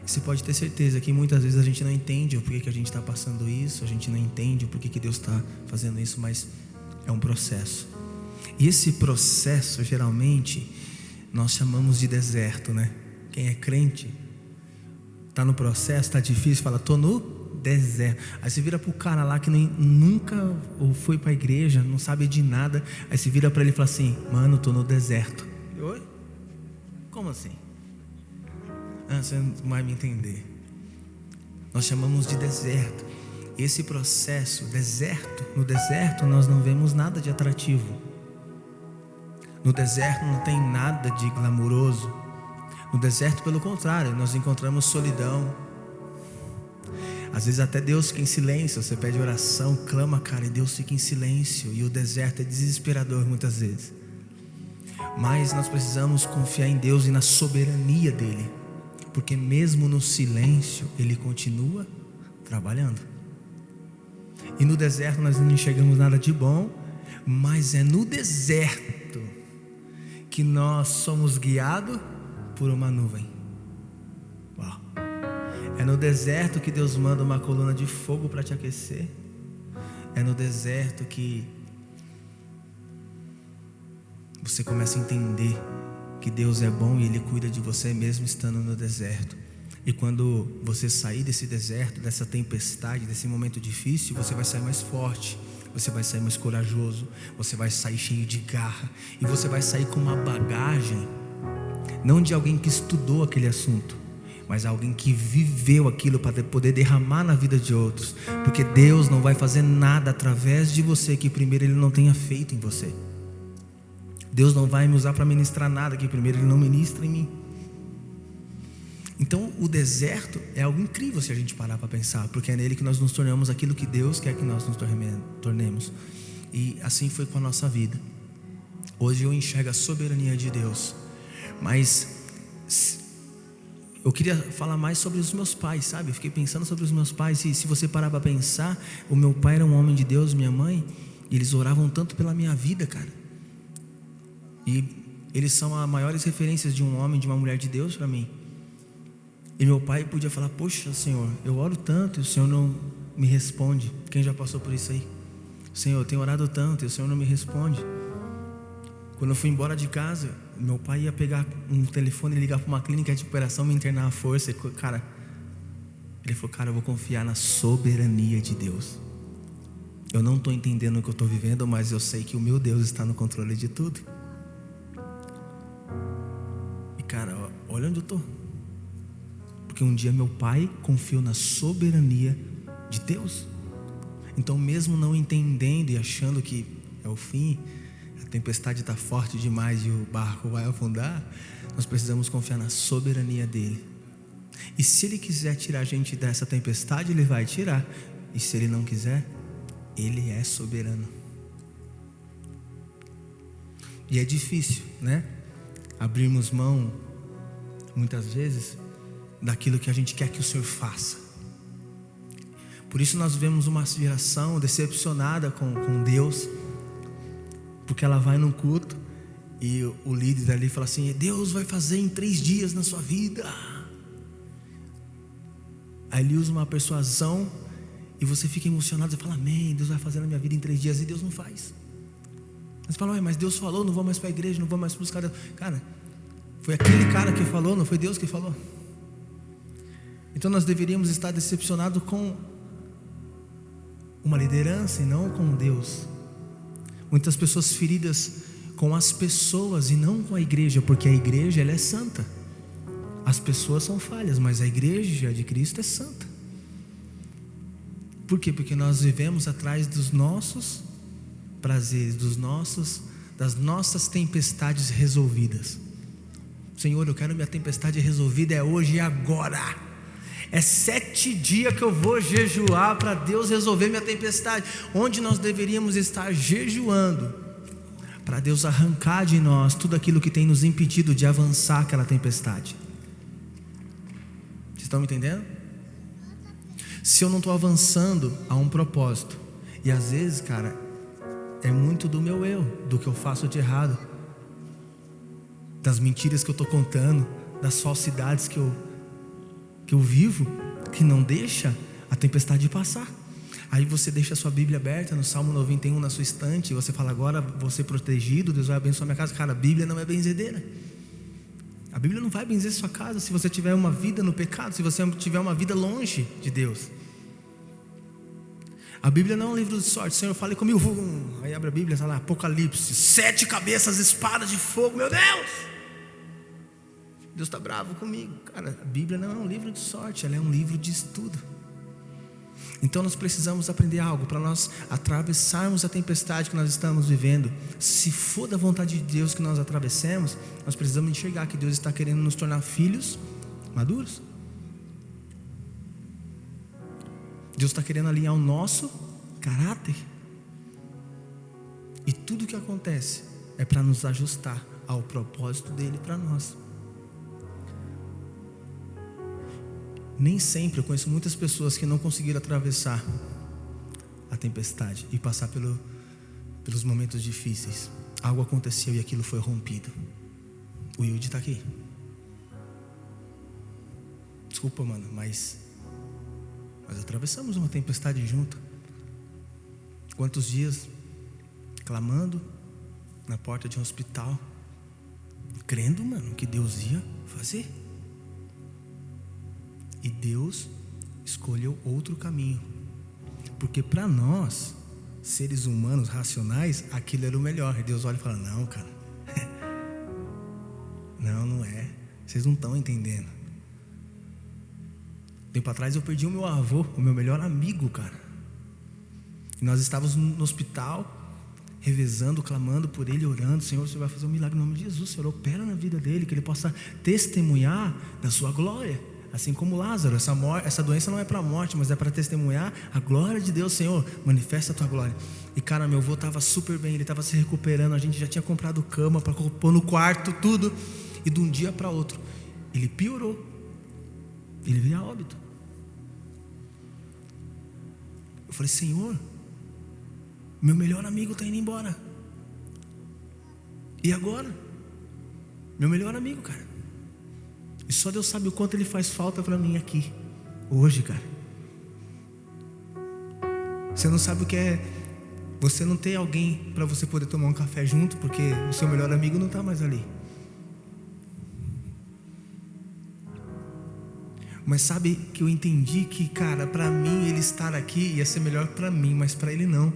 E você pode ter certeza que muitas vezes a gente não entende o porquê que a gente está passando isso, a gente não entende o porquê que Deus está fazendo isso, mas é um processo. E esse processo, geralmente, nós chamamos de deserto, né? Quem é crente, está no processo, está difícil, fala, estou no deserto. Aí você vira para o cara lá que nunca foi para a igreja, não sabe de nada. Aí você vira para ele e fala assim: mano, estou no deserto. Oi? Como assim? Você não vai me entender. Nós chamamos de deserto. Esse processo, deserto, no deserto nós não vemos nada de atrativo. No deserto não tem nada de glamouroso. No deserto, pelo contrário, nós encontramos solidão. Às vezes até Deus fica em silêncio. Você pede oração, clama, cara, e Deus fica em silêncio. E o deserto é desesperador muitas vezes. Mas nós precisamos confiar em Deus e na soberania dEle, porque mesmo no silêncio Ele continua trabalhando. E no deserto nós não enxergamos nada de bom, mas é no deserto que nós somos guiados por uma nuvem. Uau. É no deserto que Deus manda uma coluna de fogo para te aquecer. É no deserto que você começa a entender que Deus é bom e Ele cuida de você mesmo estando no deserto. E quando você sair desse deserto, dessa tempestade, desse momento difícil, você vai sair mais forte, você vai sair mais corajoso, você vai sair cheio de garra, e você vai sair com uma bagagem, não de alguém que estudou aquele assunto, mas alguém que viveu aquilo para poder derramar na vida de outros. Porque Deus não vai fazer nada através de você que primeiro Ele não tenha feito em você. Deus não vai me usar para ministrar nada que primeiro Ele não ministra em mim. Então o deserto é algo incrível se a gente parar para pensar, porque é nele que nós nos tornamos aquilo que Deus quer que nós nos tornemos. E assim foi com a nossa vida. Hoje eu enxergo a soberania de Deus, mas eu queria falar mais sobre os meus pais, sabe? Eu fiquei pensando sobre os meus pais, e se você parar para pensar, o meu pai era um homem de Deus, minha mãe, e eles oravam tanto pela minha vida, cara. E eles são as maiores referências de um homem, de uma mulher de Deus para mim. E meu pai podia falar: poxa, Senhor, eu oro tanto e o Senhor não me responde. Quem já passou por isso aí? Senhor, eu tenho orado tanto e o Senhor não me responde. Quando eu fui embora de casa, meu pai ia pegar um telefone e ligar para uma clínica de recuperação, me internar à força. E, cara, ele falou: cara, eu vou confiar na soberania de Deus. Eu não estou entendendo o que eu estou vivendo, mas eu sei que o meu Deus está no controle de tudo. E cara, olha onde eu estou. Porque um dia meu pai confiou na soberania de Deus. Então, mesmo não entendendo e achando que é o fim, a tempestade está forte demais e o barco vai afundar, nós precisamos confiar na soberania dele. E se ele quiser tirar a gente dessa tempestade, ele vai tirar. E se ele não quiser, ele é soberano. E é difícil, né? Abrirmos mão, muitas vezes, daquilo que a gente quer que o Senhor faça. Por isso nós vemos uma geração decepcionada com Deus, porque ela vai num culto e o líder ali fala assim: Deus vai fazer em 3 dias na sua vida. Aí ele usa uma persuasão e você fica emocionado, você fala: amém, Deus vai fazer na minha vida em 3 dias, e Deus não faz. Você fala: mas Deus falou, não vou mais para a igreja, não vou mais buscar Deus. Cara, foi aquele cara que falou, não foi Deus que falou. Então nós deveríamos estar decepcionados com uma liderança e não com Deus. Muitas pessoas feridas com as pessoas e não com a igreja, porque a igreja, ela é santa. As pessoas são falhas, mas a igreja de Cristo é santa. Por quê? Porque nós vivemos atrás dos nossos prazeres, das nossas tempestades resolvidas. Senhor, eu quero minha tempestade resolvida, é hoje e agora. É 7 dias que eu vou jejuar para Deus resolver minha tempestade. Onde nós deveríamos estar jejuando para Deus arrancar de nós tudo aquilo que tem nos impedido de avançar aquela tempestade. Vocês estão me entendendo? Se eu não estou avançando a um propósito, e às vezes, cara, é muito do meu eu, do que eu faço de errado, das mentiras que eu estou contando, das falsidades que eu vivo, que não deixa a tempestade passar. Aí você deixa a sua Bíblia aberta no Salmo 91 na sua estante, e você fala: agora vou ser protegido, Deus vai abençoar minha casa. Cara, a Bíblia não é benzedeira. A Bíblia não vai benzer sua casa se você tiver uma vida no pecado, se você tiver uma vida longe de Deus. A Bíblia não é um livro de sorte. Senhor, fale comigo. Aí abre a Bíblia, está lá, Apocalipse, 7 cabeças, espada de fogo. Meu Deus, Deus está bravo comigo. Cara, a Bíblia não é um livro de sorte, ela é um livro de estudo. Então nós precisamos aprender algo para nós atravessarmos a tempestade que nós estamos vivendo. Se for da vontade de Deus que nós atravessemos, nós precisamos enxergar que Deus está querendo nos tornar filhos maduros. Deus está querendo alinhar o nosso caráter. E tudo que acontece é para nos ajustar ao propósito dele para nós. Nem sempre, eu conheço muitas pessoas que não conseguiram atravessar a tempestade e passar pelos momentos difíceis. Algo aconteceu e aquilo foi rompido. O Yudi está aqui. Desculpa, mano, mas nós atravessamos uma tempestade junto. Quantos dias clamando na porta de um hospital, crendo, mano, que Deus ia fazer. E Deus escolheu outro caminho, porque para nós, seres humanos racionais, aquilo era o melhor. E Deus olha e fala: não, cara, não é. Vocês não estão entendendo. Tempo atrás eu perdi o meu avô, o meu melhor amigo, cara. E nós estávamos no hospital, revezando, clamando por ele, orando: Senhor, você vai fazer um milagre no nome de Jesus, Senhor, opera na vida dele, que ele possa testemunhar da sua glória, assim como Lázaro. Essa doença não é para a morte, mas é para testemunhar a glória de Deus. Senhor, manifesta a tua glória. E cara, meu avô estava super bem, ele estava se recuperando, a gente já tinha comprado cama para pôr no quarto, tudo, e de um dia para outro ele piorou, ele veio a óbito. Eu falei: Senhor, meu melhor amigo está indo embora, e agora? Meu melhor amigo, cara. E só Deus sabe o quanto ele faz falta para mim aqui hoje, cara. Você não sabe o que é você não ter alguém para você poder tomar um café junto, porque o seu melhor amigo não está mais ali. Mas sabe que eu entendi que, cara, para mim ele estar aqui ia ser melhor para mim, mas para ele não.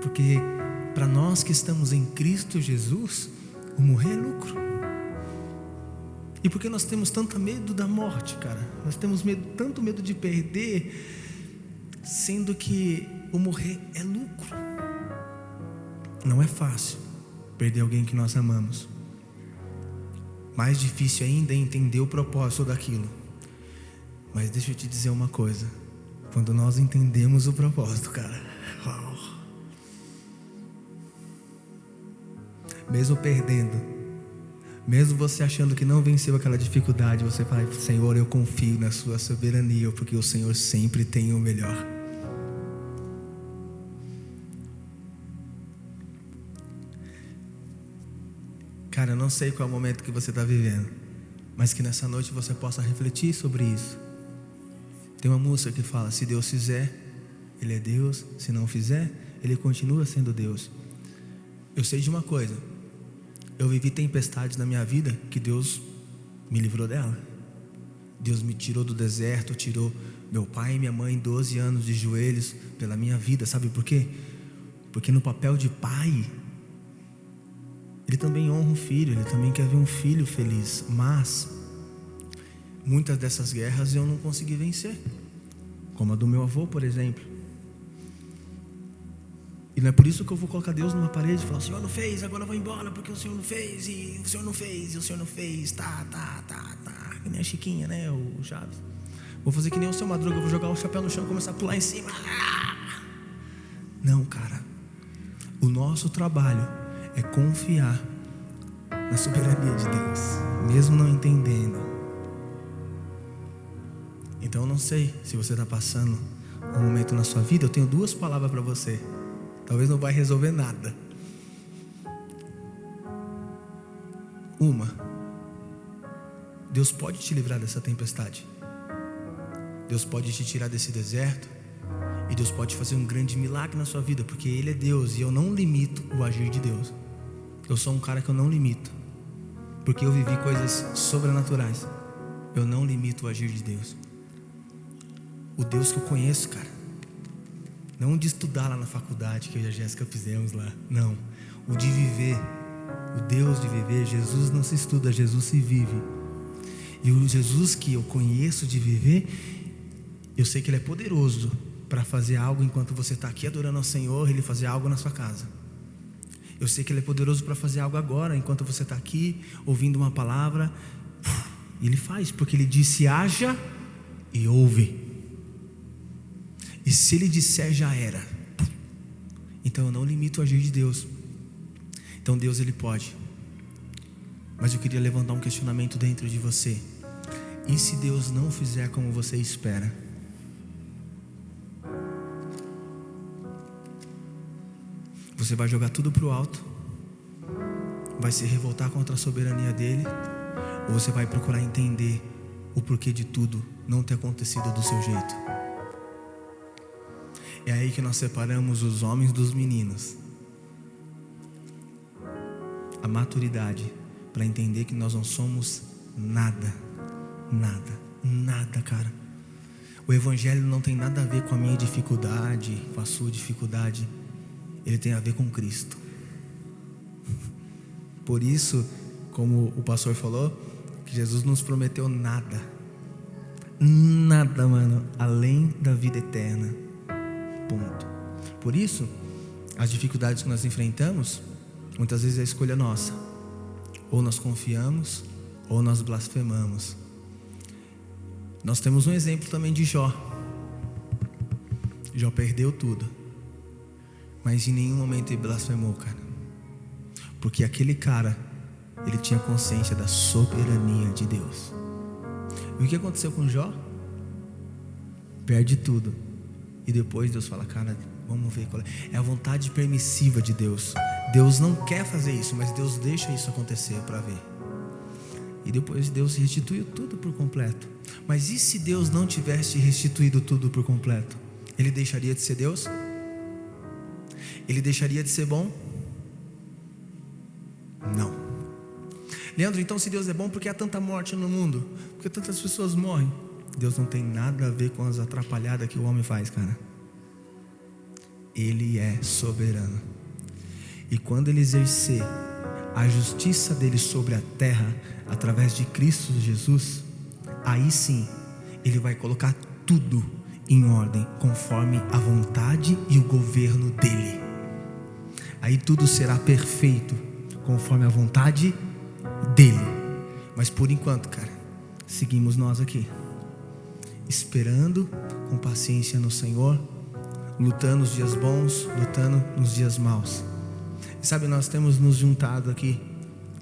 Porque para nós que estamos em Cristo Jesus, o morrer é lucro. E porque nós temos tanto medo da morte, cara, nós temos tanto medo de perder, sendo que o morrer é lucro. Não é fácil perder alguém que nós amamos. Mais difícil ainda é entender o propósito daquilo. Mas deixa eu te dizer uma coisa: quando nós entendemos o propósito, cara, uau. Mesmo perdendo, mesmo você achando que não venceu aquela dificuldade, você fala: Senhor, eu confio na sua soberania, porque o Senhor sempre tem o melhor. Cara, eu não sei qual é o momento que você está vivendo, mas que nessa noite você possa refletir sobre isso. Tem uma música que fala: se Deus fizer, Ele é Deus. Se não fizer, Ele continua sendo Deus. Eu sei de uma coisa: eu vivi tempestades na minha vida que Deus me livrou dela. Deus me tirou do deserto, tirou meu pai e minha mãe 12 anos de joelhos pela minha vida. Sabe por quê? Porque no papel de pai, Ele também honra um filho, Ele também quer ver um filho feliz. Mas muitas dessas guerras eu não consegui vencer, como a do meu avô, por exemplo. E não é por isso que eu vou colocar Deus numa parede e falar: o Senhor não fez, agora eu vou embora porque o Senhor não fez, e o Senhor não fez, e o Senhor não fez, tá. Que nem a Chiquinha, né, o Chaves. Vou fazer que nem o Seu Madruga, eu vou jogar o chapéu no chão e começar a pular em cima. Não, cara. O nosso trabalho é confiar na soberania de Deus, mesmo não entendendo. Então eu não sei se você está passando um momento na sua vida. Eu tenho 2 palavras para você. Talvez não vai resolver nada. Uma: Deus pode te livrar dessa tempestade. Deus pode te tirar desse deserto. E Deus pode fazer um grande milagre na sua vida, porque Ele é Deus e eu não limito o agir de Deus. Eu sou um cara que eu não limito, porque eu vivi coisas sobrenaturais. Eu não limito o agir de Deus. O Deus que eu conheço, cara, não de estudar lá na faculdade que eu e a Jéssica fizemos lá, não. O de viver, o Deus de viver. Jesus não se estuda, Jesus se vive. E o Jesus que eu conheço de viver, eu sei que Ele é poderoso para fazer algo enquanto você está aqui adorando ao Senhor, Ele fazer algo na sua casa. Eu sei que Ele é poderoso para fazer algo agora, enquanto você está aqui ouvindo uma palavra. E Ele faz, porque Ele disse: haja e ouve. E se Ele disser, já era. Então eu não limito o agir de Deus. Então Deus, Ele pode. Mas eu queria levantar um questionamento dentro de você: e se Deus não fizer como você espera? Você vai jogar tudo para o alto? Vai se revoltar contra a soberania dEle? Ou você vai procurar entender o porquê de tudo não ter acontecido do seu jeito? É aí que nós separamos os homens dos meninos. A maturidade para entender que nós não somos nada, cara. O Evangelho não tem nada a ver com a minha dificuldade, com a sua dificuldade. Ele tem a ver com Cristo. Por isso, como o pastor falou, que Jesus nos prometeu nada. nada, mano, além da vida eterna. Ponto. Por isso, as dificuldades que nós enfrentamos, muitas vezes é a escolha nossa. Ou nós confiamos, ou nós blasfemamos. Nós temos um exemplo também de Jó. Jó perdeu tudo, mas em nenhum momento ele blasfemou, cara. Porque aquele cara, ele tinha consciência da soberania de Deus. E o que aconteceu com Jó? Perde tudo. E depois Deus fala, cara, vamos ver qual é. É a vontade permissiva de Deus. Deus não quer fazer isso, mas Deus deixa isso acontecer para ver. E depois Deus restituiu tudo por completo. Mas e se Deus não tivesse restituído tudo por completo? Ele deixaria de ser Deus? Ele deixaria de ser bom? Não. Leandro, então se Deus é bom, por que há tanta morte no mundo? Por que tantas pessoas morrem? Deus não tem nada a ver com as atrapalhadas que o homem faz, cara. Ele é soberano. E quando ele exercer a justiça dele sobre a terra, através de Cristo Jesus, aí sim, ele vai colocar tudo em ordem, conforme a vontade e o governo dele. Aí tudo será perfeito, conforme a vontade dele. Mas por enquanto, cara, seguimos nós aqui, esperando com paciência no Senhor, lutando nos dias bons, lutando nos dias maus. E sabe, nós temos nos juntado aqui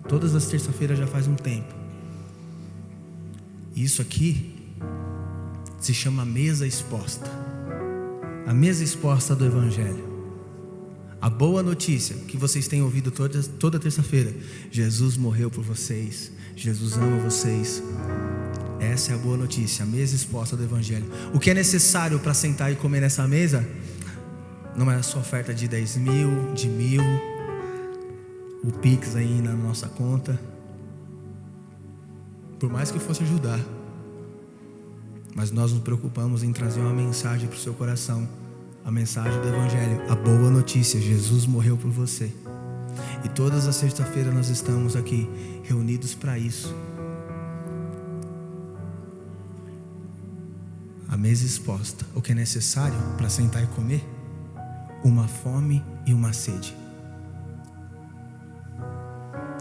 todas as terças-feiras já faz um tempo. Isso aqui se chama mesa exposta. A mesa exposta do Evangelho. A boa notícia que vocês têm ouvido toda terça-feira: Jesus morreu por vocês, Jesus ama vocês. Essa é a boa notícia, a mesa exposta do Evangelho. O que é necessário para sentar e comer nessa mesa não é só oferta de 10 mil, de 1000, o Pix aí na nossa conta, por mais que fosse ajudar. Mas nós nos preocupamos em trazer uma mensagem para o seu coração. A mensagem do Evangelho, a boa notícia: Jesus morreu por você. E todas as sextas-feiras nós estamos aqui reunidos para isso. A mesa exposta. O que é necessário para sentar e comer? Uma fome e uma sede.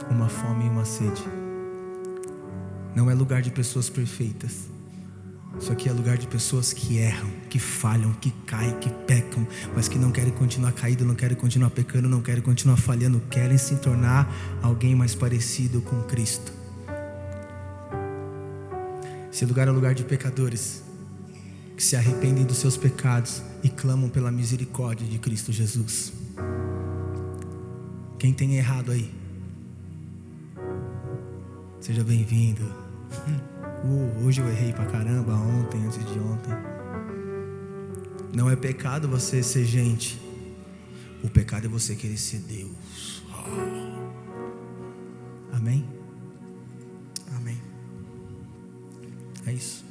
Uma fome e uma sede. Não é lugar de pessoas perfeitas. Isso aqui é lugar de pessoas que erram, que falham, que caem, que pecam, mas que não querem continuar caído, não querem continuar pecando, não querem continuar falhando, querem se tornar alguém mais parecido com Cristo. Esse lugar é lugar de pecadores que se arrependem dos seus pecados e clamam pela misericórdia de Cristo Jesus. Quem tem errado aí, seja bem-vindo. Hoje eu errei pra caramba, ontem, antes de ontem. Não é pecado você ser gente. O pecado é você querer ser Deus. Amém? Amém. É isso.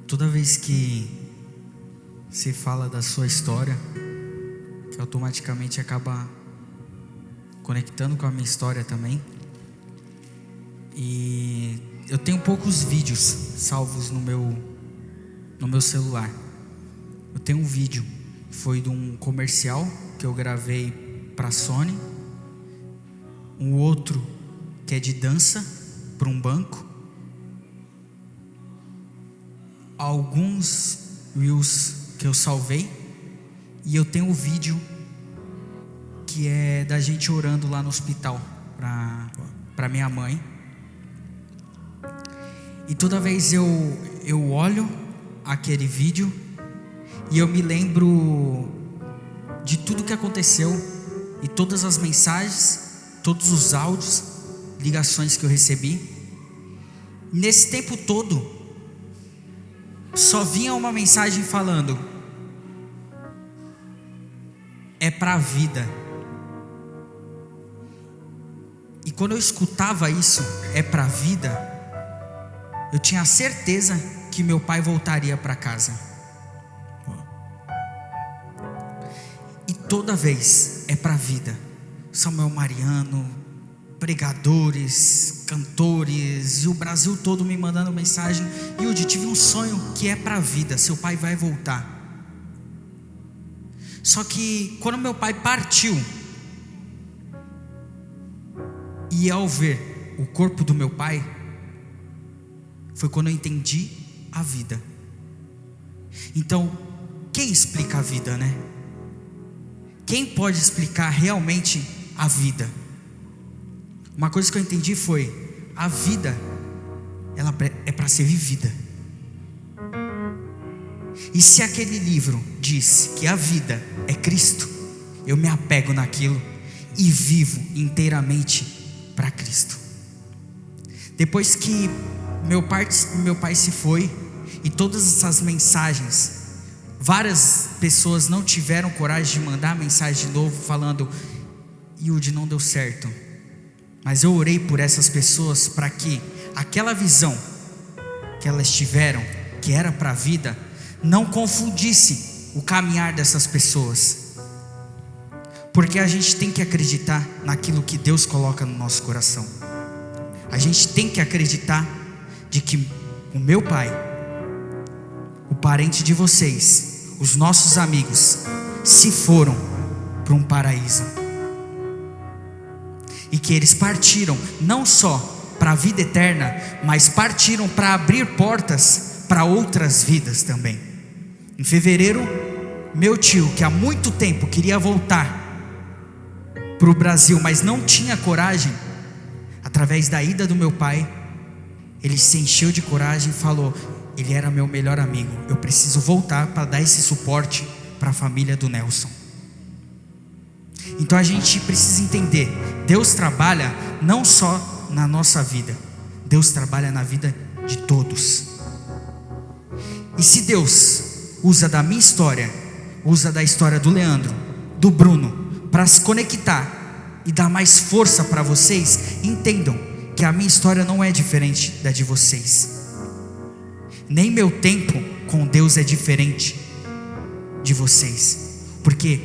Toda vez que se fala da sua história, que automaticamente acaba conectando com a minha história também. E eu tenho poucos vídeos salvos no meu celular. Eu tenho um vídeo, foi de um comercial que eu gravei para a Sony. Um outro que é de dança para um banco. Alguns reels que eu salvei. E eu tenho um vídeo que é da gente orando lá no hospital para minha mãe. E toda vez eu olho aquele vídeo e eu me lembro de tudo que aconteceu e todas as mensagens, todos os áudios, ligações que eu recebi. Nesse tempo todo, só vinha uma mensagem falando: é para a vida. E quando eu escutava isso, é para a vida, eu tinha certeza que meu pai voltaria para casa. E toda vez é para a vida. Samuel Mariano, pregadores, cantores e o Brasil todo me mandando mensagem: Yudi, tive um sonho que é para a vida, seu pai vai voltar. Só que quando meu pai partiu, e ao ver o corpo do meu pai, foi quando eu entendi a vida. Então, quem explica a vida, né? Quem pode explicar realmente a vida? Uma coisa que eu entendi foi: a vida, ela é para ser vivida. E se aquele livro diz que a vida é Cristo, eu me apego naquilo e vivo inteiramente para Cristo. Depois que meu pai se foi, e todas essas mensagens, várias pessoas não tiveram coragem de mandar mensagem de novo falando: Yudi, não deu certo. Mas eu orei por essas pessoas para que aquela visão que elas tiveram, que era para a vida, não confundisse o caminhar dessas pessoas. Porque a gente tem que acreditar naquilo que Deus coloca no nosso coração. A gente tem que acreditar de que o meu pai, o parente de vocês, os nossos amigos, se foram para um paraíso. E que eles partiram não só para a vida eterna, mas partiram para abrir portas para outras vidas também. Em fevereiro, meu tio, que há muito tempo queria voltar para o Brasil, mas não tinha coragem, através da ida do meu pai, ele se encheu de coragem e falou: ele era meu melhor amigo, eu preciso voltar para dar esse suporte para a família do Nelson. Então a gente precisa entender: Deus trabalha não só na nossa vida, Deus trabalha na vida de todos. E se Deus usa da minha história, usa da história do Leandro, do Bruno, para se conectar e dar mais força para vocês, entendam que a minha história não é diferente da de vocês. Nem meu tempo com Deus é diferente de vocês, porque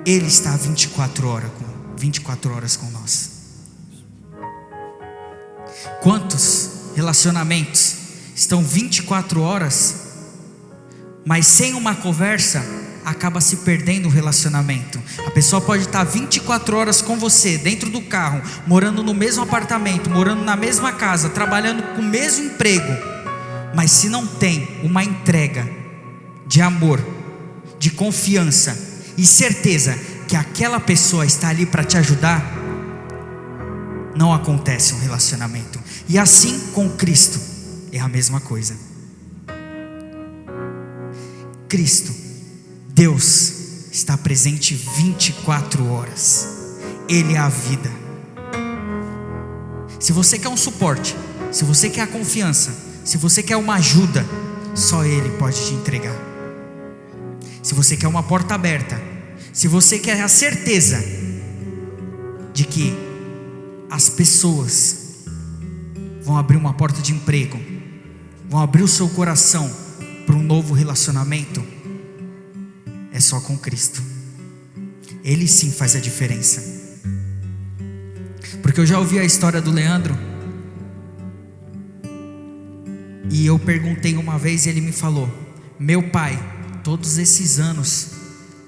Ele está 24 horas com nós. Quantos relacionamentos estão 24 horas, mas sem uma conversa acaba se perdendo o relacionamento? A pessoa pode estar 24 horas com você, dentro do carro, morando no mesmo apartamento, morando na mesma casa, trabalhando com o mesmo emprego, mas se não tem uma entrega de amor, de confiança e certeza que aquela pessoa está ali para te ajudar, não acontece um relacionamento. E assim com Cristo é a mesma coisa. Cristo, Deus, está presente 24 horas. Ele é a vida. Se você quer um suporte, se você quer a confiança, se você quer uma ajuda, só Ele pode te entregar. Se você quer uma porta aberta, se você quer a certeza de que as pessoas vão abrir uma porta de emprego, vão abrir o seu coração para um novo relacionamento, é só com Cristo. Ele sim faz a diferença. Porque eu já ouvi a história do Leandro, e eu perguntei uma vez e ele me falou: meu pai, todos esses anos,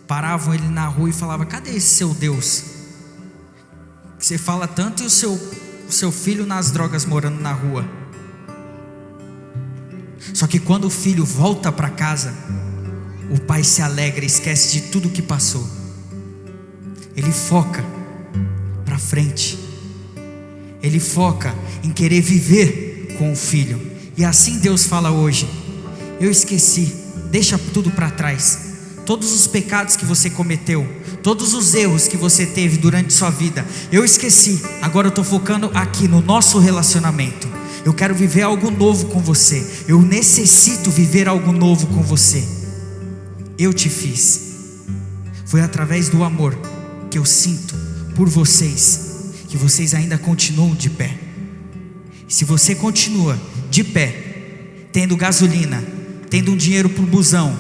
paravam ele na rua e falava: cadê esse seu Deus? Que você fala tanto, e o seu filho nas drogas morando na rua. Só que quando o filho volta para casa, o pai se alegra e esquece de tudo que passou. Ele foca para frente. Ele foca em querer viver com o filho. E assim Deus fala hoje: eu esqueci, deixa tudo para trás. Todos os pecados que você cometeu, todos os erros que você teve durante sua vida, eu esqueci. Agora eu estou focando aqui no nosso relacionamento. Eu quero viver algo novo com você. Eu necessito viver algo novo com você. Eu te fiz. Foi através do amor que eu sinto por vocês que vocês ainda continuam de pé. Se você continua de pé, tendo gasolina, tendo um dinheiro para o busão,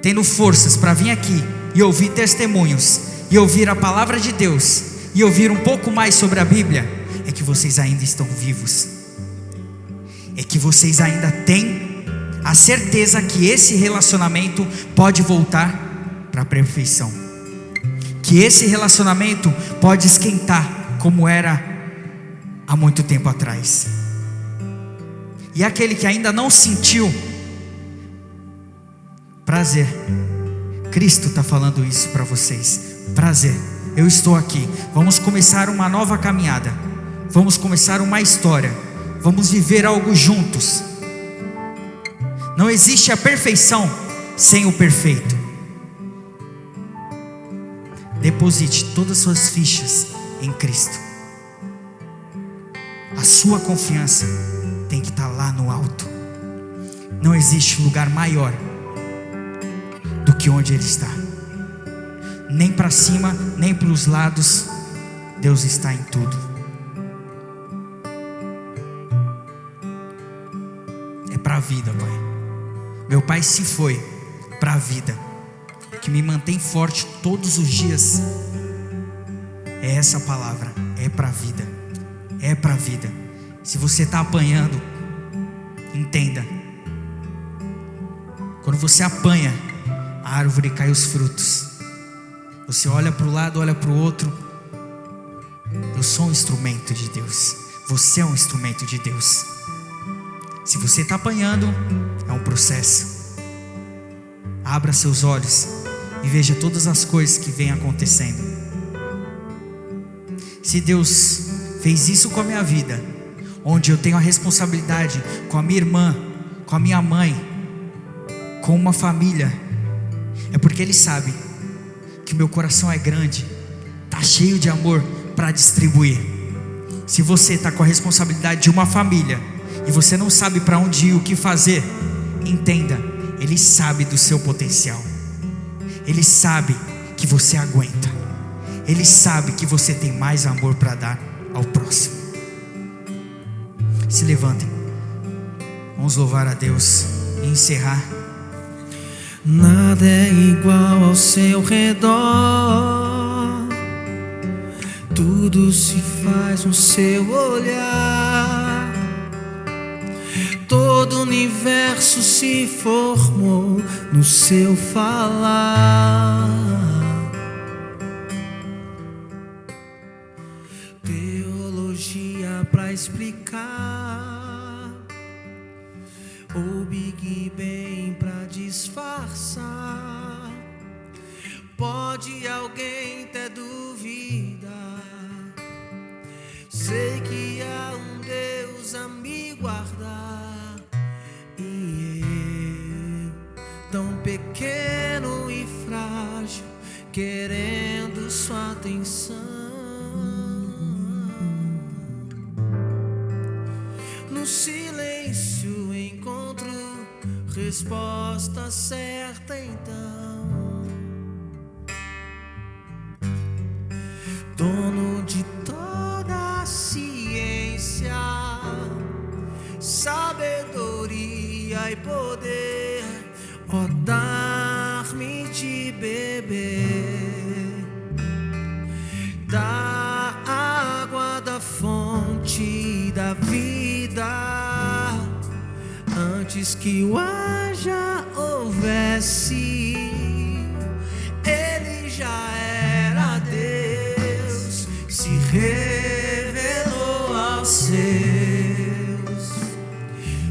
tendo forças para vir aqui e ouvir testemunhos e ouvir a palavra de Deus, e ouvir um pouco mais sobre a Bíblia, é que vocês ainda estão vivos, é que vocês ainda têm a certeza que esse relacionamento pode voltar para a perfeição, que esse relacionamento pode esquentar como era há muito tempo atrás. E aquele que ainda não sentiu prazer, Cristo está falando isso para vocês. Prazer, eu estou aqui. Vamos começar uma nova caminhada, vamos começar uma história, vamos viver algo juntos. Não existe a perfeição sem o perfeito. Deposite todas as suas fichas em Cristo. A sua confiança tem que estar lá no alto. Não existe lugar maior do que onde Ele está. Nem para cima, nem para os lados. Deus está em tudo. É para a vida, Pai. Meu Pai se foi para a vida, que me mantém forte todos os dias. É essa palavra, é para a vida, é para a vida. Se você está apanhando, entenda, quando você apanha, a árvore cai os frutos. Você olha para o lado, olha para o outro. Eu sou um instrumento de Deus, você é um instrumento de Deus. Se você está apanhando, é um processo. Abra seus olhos e veja todas as coisas que vêm acontecendo. Se Deus fez isso com a minha vida, onde eu tenho a responsabilidade com a minha irmã, com a minha mãe, com uma família, é porque Ele sabe que meu coração é grande, está cheio de amor para distribuir. Se você está com a responsabilidade de uma família e você não sabe para onde ir, o que fazer, entenda, Ele sabe do seu potencial. Ele sabe que você aguenta. Ele sabe que você tem mais amor para dar ao próximo. Se levantem, vamos louvar a Deus e encerrar. Nada é igual ao seu redor, tudo se faz no seu olhar. Todo o universo se formou no seu falar. Teologia pra explicar, ou Big Bang pra disfarçar. Pode alguém ter dúvida, sei que há um Deus a me guardar. E eu, tão pequeno e frágil, querendo sua atenção. No silêncio encontro resposta certa então. Dono de toda a ciência, sabedoria e poder, ó, dar-me de beber da água da fonte da vida. Antes que o haja houvesse, Ele já era Deus, se revelou aos seus.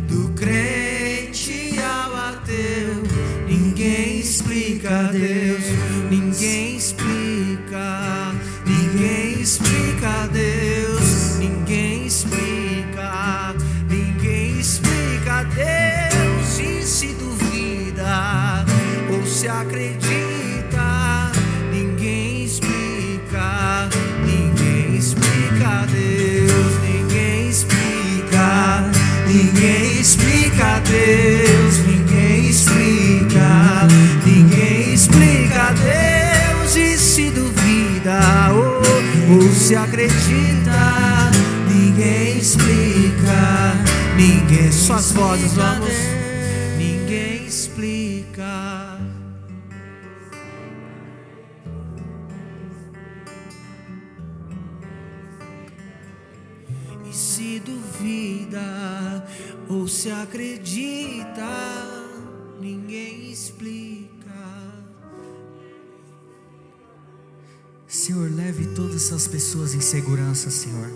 Do crente ao ateu, ninguém explica Deus, ninguém explica, ninguém explica Deus, ninguém explica, ninguém explica Deus. E se duvida ou se acredita, ninguém explica, ninguém explica Deus, ninguém explica, ninguém explica Deus, ninguém explica, ninguém explica Deus. E se duvida ou se acredita, ninguém explica, ninguém. Suas vozes, vamos. Ninguém explica. duvida ou se acredita, ninguém explica. Senhor, leve todas essas pessoas em segurança, Senhor.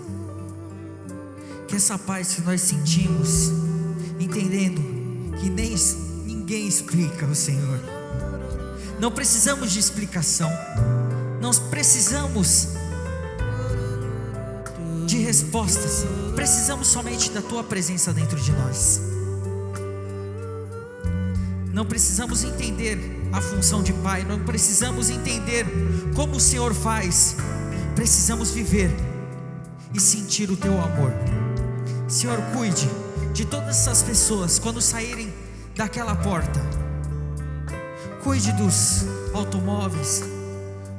Que essa paz que nós sentimos, entendendo que ninguém explica o Senhor. Não precisamos de explicação, não precisamos de respostas, precisamos somente da Tua presença dentro de nós. Não precisamos entender a função de Pai, não precisamos entender como o Senhor faz, precisamos viver e sentir o Teu amor. Senhor, cuide de todas essas pessoas quando saírem daquela porta. Cuide dos automóveis,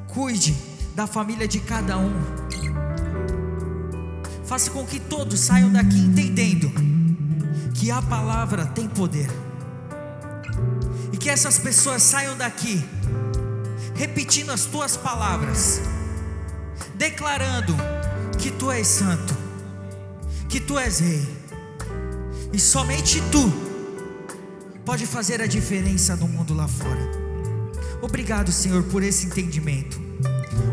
cuide da família de cada um. Faça com que todos saiam daqui entendendo que a palavra tem poder. E que essas pessoas saiam daqui repetindo as Tuas palavras, declarando que Tu és santo, que Tu és Rei, e somente Tu pode fazer a diferença no mundo lá fora. Obrigado, Senhor, por esse entendimento.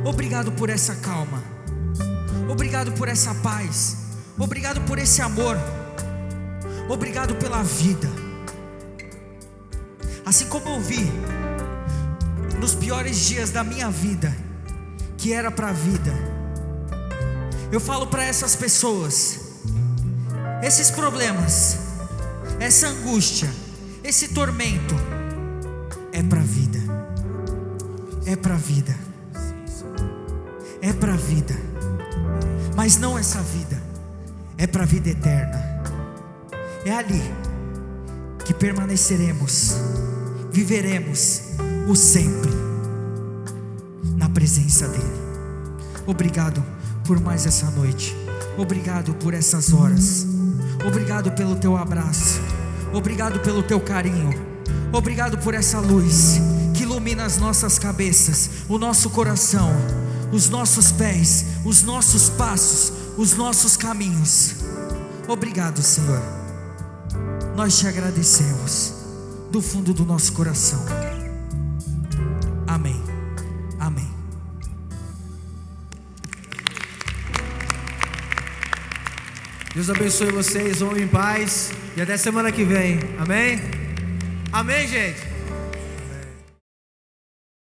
Obrigado por essa calma. Obrigado por essa paz. Obrigado por esse amor. Obrigado pela vida. Assim como eu vi nos piores dias da minha vida, que era para a vida, eu falo para essas pessoas: esses problemas, essa angústia, esse tormento é para a vida. É para a vida. É para a vida. Mas não essa vida, é para a vida eterna. É ali que permaneceremos, viveremos o sempre na presença dEle. Obrigado por mais essa noite. Obrigado por essas horas. Obrigado pelo Teu abraço. Obrigado pelo Teu carinho. Obrigado por essa luz que ilumina as nossas cabeças, o nosso coração, os nossos pés, os nossos passos, os nossos caminhos. Obrigado, Senhor. Nós Te agradecemos do fundo do nosso coração. Amém. Amém. Deus abençoe vocês, vão em paz e até semana que vem. Amém? Amém, gente?